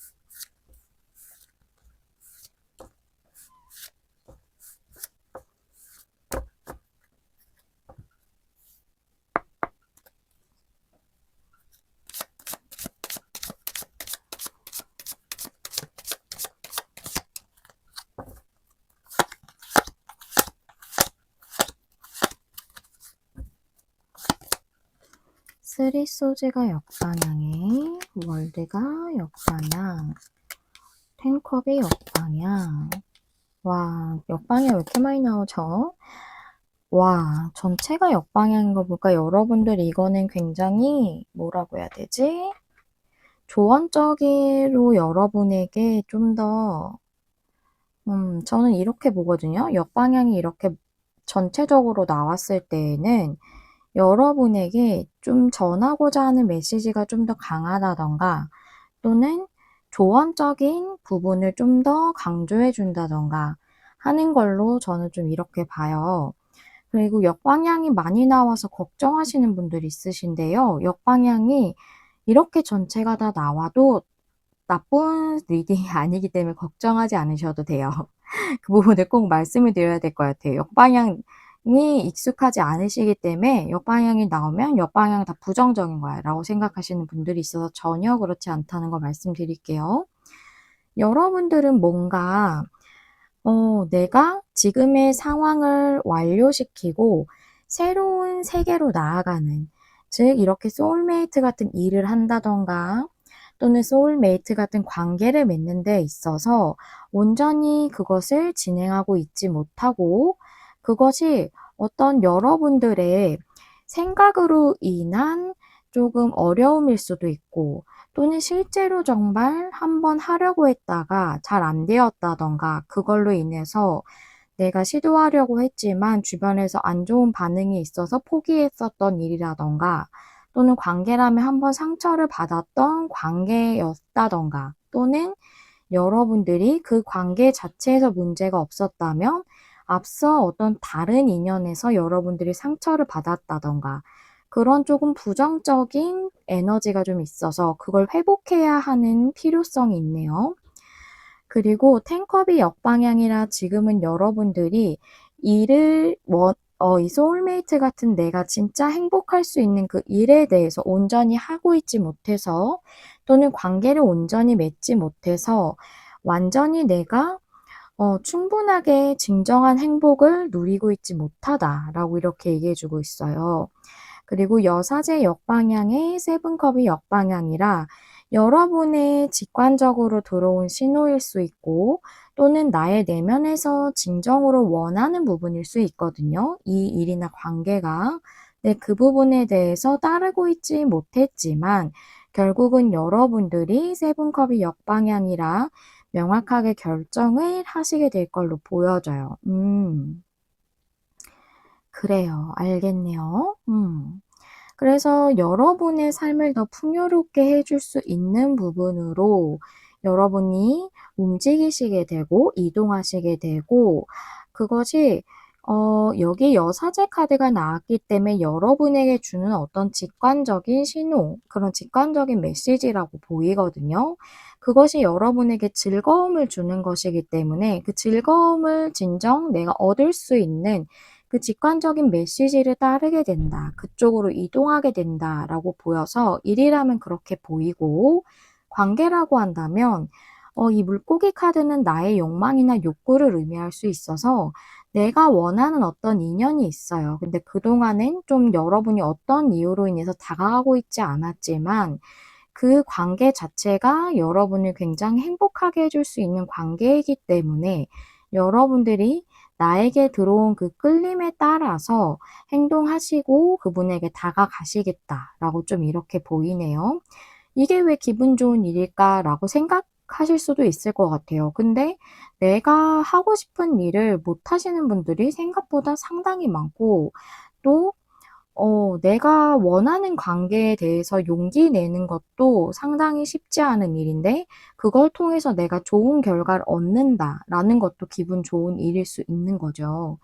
Speaker 1: 쓰리 소즈가 역방향에, 월드가 역방향, 텐컵이 역방향. 와, 역방향 왜 이렇게 많이 나오죠? 와, 전체가 역방향인 거 보니까 여러분들 이거는 굉장히 뭐라고 해야 되지? 조언적으로 여러분에게 좀 더 저는 이렇게 보거든요. 역방향이 이렇게 전체적으로 나왔을 때에는 여러분에게 좀 전하고자 하는 메시지가 좀 더 강하다던가, 또는 조언적인 부분을 좀 더 강조해 준다던가 하는 걸로 저는 좀 이렇게 봐요. 그리고 역방향이 많이 나와서 걱정하시는 분들이 있으신데요. 역방향이 이렇게 전체가 다 나와도 나쁜 리딩이 아니기 때문에 걱정하지 않으셔도 돼요. 그 부분을 꼭 말씀을 드려야 될 것 같아요. 역방향이 익숙하지 않으시기 때문에 역방향이 나오면 역방향은 다 부정적인 거야 라고 생각하시는 분들이 있어서 전혀 그렇지 않다는 거 말씀드릴게요. 여러분들은 뭔가 내가 지금의 상황을 완료시키고 새로운 세계로 나아가는, 즉 이렇게 소울메이트 같은 일을 한다던가, 또는 소울메이트 같은 관계를 맺는 데 있어서 온전히 그것을 진행하고 있지 못하고, 그것이 어떤 여러분들의 생각으로 인한 조금 어려움일 수도 있고, 또는 실제로 정말 한번 하려고 했다가 잘 안 되었다던가, 그걸로 인해서 내가 시도하려고 했지만 주변에서 안 좋은 반응이 있어서 포기했었던 일이라던가, 또는 관계라면 한번 상처를 받았던 관계였다던가, 또는 여러분들이 그 관계 자체에서 문제가 없었다면 앞서 어떤 다른 인연에서 여러분들이 상처를 받았다던가, 그런 조금 부정적인 에너지가 좀 있어서 그걸 회복해야 하는 필요성이 있네요. 그리고 텐컵이 역방향이라 지금은 여러분들이 일을 이 소울메이트 같은 내가 진짜 행복할 수 있는 그 일에 대해서 온전히 하고 있지 못해서, 또는 관계를 온전히 맺지 못해서 완전히 내가 충분하게 진정한 행복을 누리고 있지 못하다라고 이렇게 얘기해주고 있어요. 그리고 여사제 역방향의 세븐컵이 역방향이라 여러분의 직관적으로 들어온 신호일 수 있고, 또는 나의 내면에서 진정으로 원하는 부분일 수 있거든요. 이 일이나 관계가. 네, 그 부분에 대해서 따르고 있지 못했지만 결국은 여러분들이 세븐컵이 역방향이라 명확하게 결정을 하시게 될 걸로 보여져요. 그래요. 알겠네요. 그래서 여러분의 삶을 더 풍요롭게 해줄 수 있는 부분으로 여러분이 움직이시게 되고 이동하시게 되고, 그것이 여기 여사제 카드가 나왔기 때문에 여러분에게 주는 어떤 직관적인 신호, 그런 직관적인 메시지라고 보이거든요. 그것이 여러분에게 즐거움을 주는 것이기 때문에 그 즐거움을 진정 내가 얻을 수 있는 그 직관적인 메시지를 따르게 된다, 그쪽으로 이동하게 된다라고 보여서 일이라면 그렇게 보이고, 관계라고 한다면 이 물고기 카드는 나의 욕망이나 욕구를 의미할 수 있어서 내가 원하는 어떤 인연이 있어요. 근데 그동안은 좀 여러분이 어떤 이유로 인해서 다가가고 있지 않았지만 그 관계 자체가 여러분을 굉장히 행복하게 해줄 수 있는 관계이기 때문에 여러분들이 나에게 들어온 그 끌림에 따라서 행동하시고 그분에게 다가가시겠다라고 좀 이렇게 보이네요. 이게 왜 기분 좋은 일일까라고 생각하실 수도 있을 것 같아요. 근데 내가 하고 싶은 일을 못 하시는 분들이 생각보다 상당히 많고 또 내가 원하는 관계에 대해서 용기 내는 것도 상당히 쉽지 않은 일인데 그걸 통해서 내가 좋은 결과를 얻는다라는 것도 기분 좋은 일일 수 있는 거죠.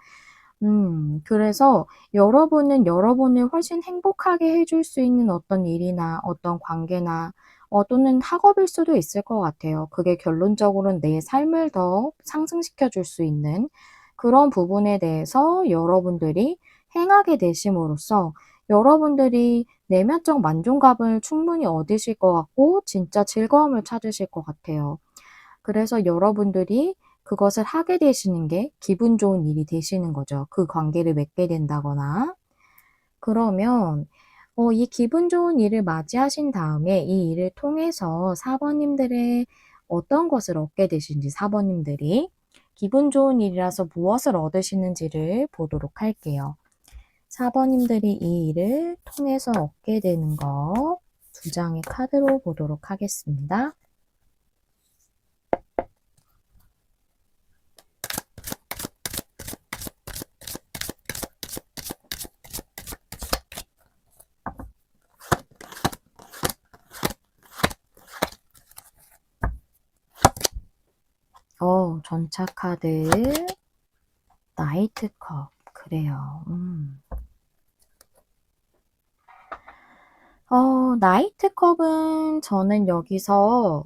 Speaker 1: 그래서 여러분은 여러분을 훨씬 행복하게 해줄 수 있는 어떤 일이나 어떤 관계나 또는 학업일 수도 있을 것 같아요. 그게 결론적으로는 내 삶을 더 상승시켜 줄 수 있는 그런 부분에 대해서 여러분들이 행하게 되심으로써 여러분들이 내면적 만족감을 충분히 얻으실 것 같고 진짜 즐거움을 찾으실 것 같아요. 그래서 여러분들이 그것을 하게 되시는 게 기분 좋은 일이 되시는 거죠. 그 관계를 맺게 된다거나. 그러면 이 기분 좋은 일을 맞이하신 다음에 이 일을 통해서 사번님들의 어떤 것을 얻게 되신지 사번님들이 기분 좋은 일이라서 무엇을 얻으시는지를 보도록 할게요. 사번님들이 이 일을 통해서 얻게 되는 거 두 장의 카드로 보도록 하겠습니다. 전차 카드, 나이트 컵, 그래요. 나이트 컵은 저는 여기서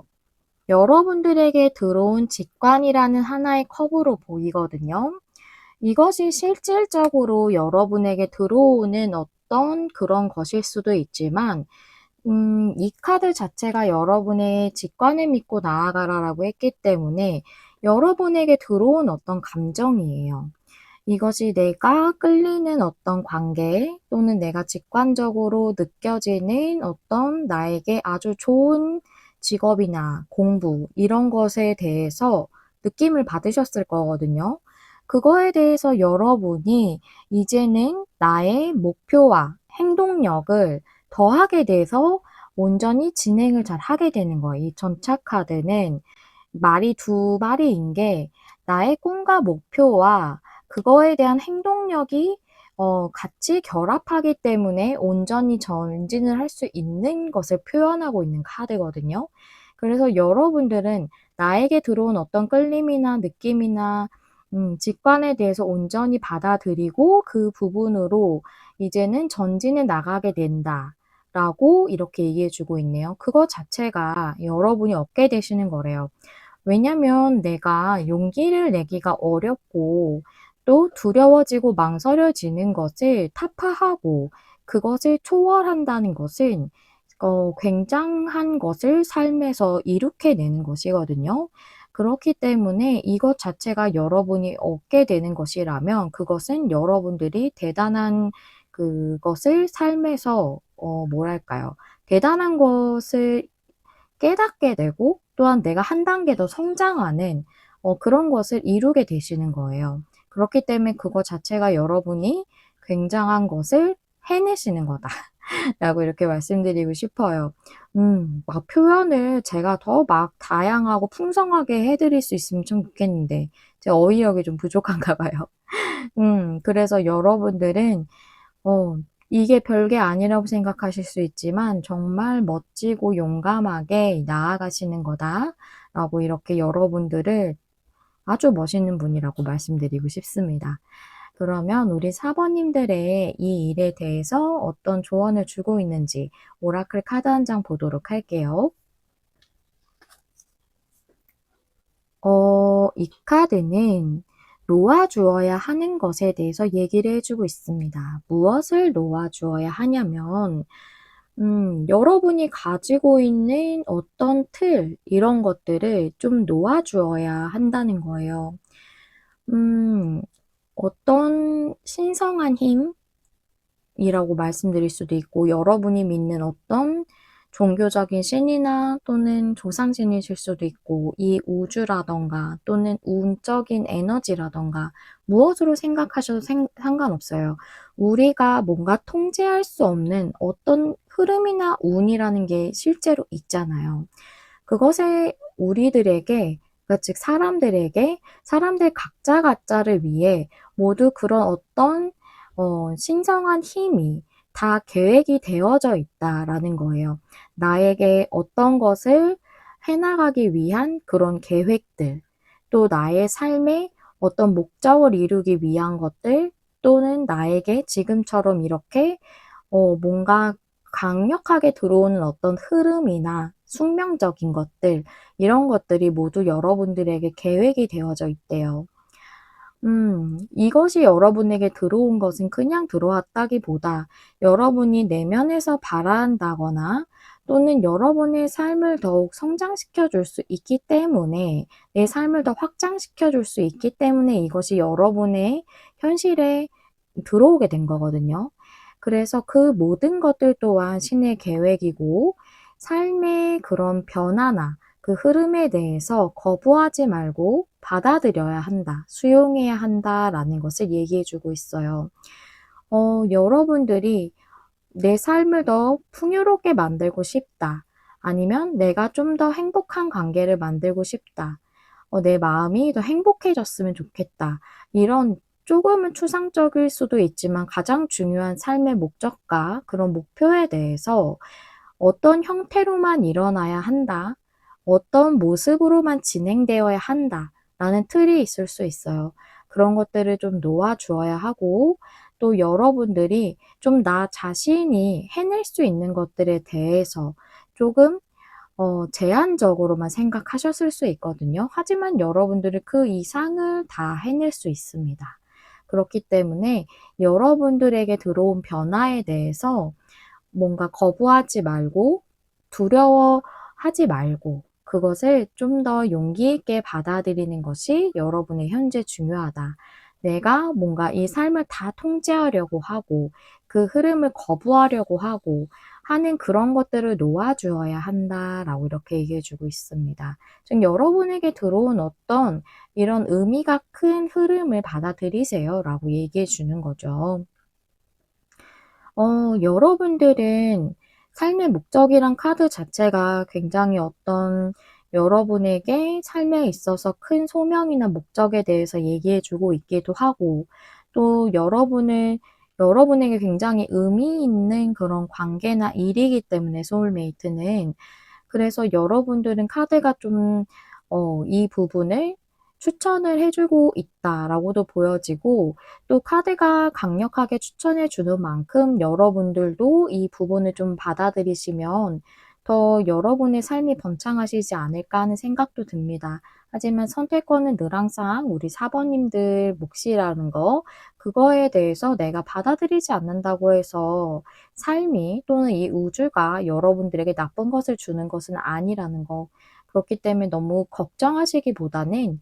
Speaker 1: 여러분들에게 들어온 직관이라는 하나의 컵으로 보이거든요. 이것이 실질적으로 여러분에게 들어오는 어떤 그런 것일 수도 있지만, 이 카드 자체가 여러분의 직관을 믿고 나아가라라고 했기 때문에 여러분에게 들어온 어떤 감정이에요. 이것이 내가 끌리는 어떤 관계 또는 내가 직관적으로 느껴지는 어떤 나에게 아주 좋은 직업이나 공부 이런 것에 대해서 느낌을 받으셨을 거거든요. 그거에 대해서 여러분이 이제는 나의 목표와 행동력을 더하게 돼서 온전히 진행을 잘 하게 되는 거예요. 이 전차 카드는 말이 두 마리인 게 나의 꿈과 목표와 그거에 대한 행동력이 같이 결합하기 때문에 온전히 전진을 할 수 있는 것을 표현하고 있는 카드거든요. 그래서 여러분들은 나에게 들어온 어떤 끌림이나 느낌이나 직관에 대해서 온전히 받아들이고 그 부분으로 이제는 전진해 나가게 된다라고 이렇게 얘기해 주고 있네요. 그거 자체가 여러분이 얻게 되시는 거래요. 왜냐면 내가 용기를 내기가 어렵고 또 두려워지고 망설여지는 것을 타파하고 그것을 초월한다는 것은 굉장한 것을 삶에서 이룩해 내는 것이거든요. 그렇기 때문에 이것 자체가 여러분이 얻게 되는 것이라면 그것은 여러분들이 대단한 그것을 삶에서 뭐랄까요? 대단한 것을 깨닫게 되고 또한 내가 한 단계 더 성장하는 그런 것을 이루게 되시는 거예요. 그렇기 때문에 그거 자체가 여러분이 굉장한 것을 해내시는 거다. 라고 이렇게 말씀드리고 싶어요. 막 표현을 제가 더 막 다양하고 풍성하게 해드릴 수 있으면 참 좋겠는데, 제 어휘력이 좀 부족한가 봐요. 그래서 여러분들은 이게 별게 아니라고 생각하실 수 있지만 정말 멋지고 용감하게 나아가시는 거다라고 이렇게 여러분들을 아주 멋있는 분이라고 말씀드리고 싶습니다. 그러면 우리 사번님들의 이 일에 대해서 어떤 조언을 주고 있는지 오라클 카드 한 장 보도록 할게요. 이 카드는 놓아주어야 하는 것에 대해서 얘기를 해주고 있습니다. 무엇을 놓아주어야 하냐면, 여러분이 가지고 있는 어떤 틀, 이런 것들을 좀 놓아주어야 한다는 거예요. 음, 어떤 신성한 힘이라고 말씀드릴 수도 있고, 여러분이 믿는 어떤 종교적인 신이나 또는 조상신이실 수도 있고, 이 우주라던가 또는 운적인 에너지라던가 무엇으로 생각하셔도 상관없어요. 우리가 뭔가 통제할 수 없는 어떤 흐름이나 운이라는 게 실제로 있잖아요. 그것에 우리들에게, 그러니까 즉 사람들에게, 사람들 각자 각자를 위해 모두 그런 어떤 신성한 힘이 다 계획이 되어져 있다라는 거예요. 나에게 어떤 것을 해나가기 위한 그런 계획들, 또 나의 삶에 어떤 목적을 이루기 위한 것들, 또는 나에게 지금처럼 이렇게 뭔가 강력하게 들어오는 어떤 흐름이나 숙명적인 것들, 이런 것들이 모두 여러분들에게 계획이 되어져 있대요. 이것이 여러분에게 들어온 것은 그냥 들어왔다기보다 여러분이 내면에서 바란다거나 또는 여러분의 삶을 더욱 성장시켜 줄 수 있기 때문에, 내 삶을 더 확장시켜 줄 수 있기 때문에 이것이 여러분의 현실에 들어오게 된 거거든요. 그래서 그 모든 것들 또한 신의 계획이고, 삶의 그런 변화나 그 흐름에 대해서 거부하지 말고 받아들여야 한다, 수용해야 한다라는 것을 얘기해 주고 있어요. 여러분들이 내 삶을 더 풍요롭게 만들고 싶다, 아니면 내가 좀 더 행복한 관계를 만들고 싶다, 내 마음이 더 행복해졌으면 좋겠다, 이런 조금은 추상적일 수도 있지만 가장 중요한 삶의 목적과 그런 목표에 대해서 어떤 형태로만 일어나야 한다, 어떤 모습으로만 진행되어야 한다 라는 틀이 있을 수 있어요. 그런 것들을 좀 놓아주어야 하고, 또 여러분들이 좀 나 자신이 해낼 수 있는 것들에 대해서 조금 제한적으로만 생각하셨을 수 있거든요. 하지만 여러분들이 그 이상을 다 해낼 수 있습니다. 그렇기 때문에 여러분들에게 들어온 변화에 대해서 뭔가 거부하지 말고, 두려워하지 말고, 그것을 좀 더 용기 있게 받아들이는 것이 여러분의 현재 중요하다. 내가 뭔가 이 삶을 다 통제하려고 하고 그 흐름을 거부하려고 하고 하는 그런 것들을 놓아주어야 한다라고 이렇게 얘기해 주고 있습니다. 즉 여러분에게 들어온 어떤 이런 의미가 큰 흐름을 받아들이세요 라고 얘기해 주는 거죠. 여러분들은 삶의 목적이란 카드 자체가 굉장히 어떤 여러분에게 삶에 있어서 큰 소명이나 목적에 대해서 얘기해 주고 있기도 하고, 또 여러분에게 굉장히 의미 있는 그런 관계나 일이기 때문에 소울메이트는, 그래서 여러분들은 카드가 좀 이 부분을 추천을 해 주고 있다라고도 보여지고, 또 카드가 강력하게 추천해 주는 만큼 여러분들도 이 부분을 좀 받아들이시면 더 여러분의 삶이 번창하시지 않을까 하는 생각도 듭니다. 하지만 선택권은 늘 항상 우리 4번님들 몫이라는 거, 그거에 대해서 내가 받아들이지 않는다고 해서 삶이 또는 이 우주가 여러분들에게 나쁜 것을 주는 것은 아니라는 거. 그렇기 때문에 너무 걱정하시기보다는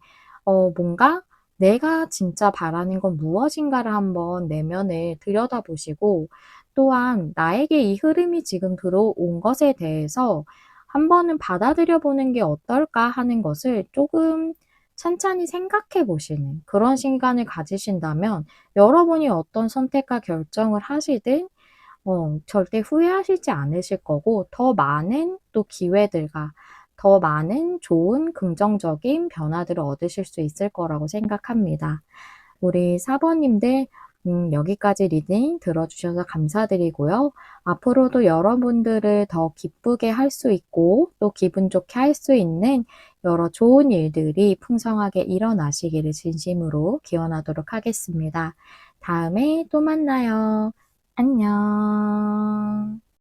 Speaker 1: 뭔가 내가 진짜 바라는 건 무엇인가를 한번 내면을 들여다보시고, 또한 나에게 이 흐름이 지금 들어온 것에 대해서 한 번은 받아들여 보는 게 어떨까 하는 것을 조금 찬찬히 생각해 보시는 그런 시간을 가지신다면, 여러분이 어떤 선택과 결정을 하시든 절대 후회하시지 않으실 거고, 더 많은 또 기회들과 더 많은 좋은 긍정적인 변화들을 얻으실 수 있을 거라고 생각합니다. 우리 4번님들, 여기까지 리딩 들어주셔서 감사드리고요. 앞으로도 여러분들을 더 기쁘게 할 수 있고 또 기분 좋게 할 수 있는 여러 좋은 일들이 풍성하게 일어나시기를 진심으로 기원하도록 하겠습니다. 다음에 또 만나요. 안녕.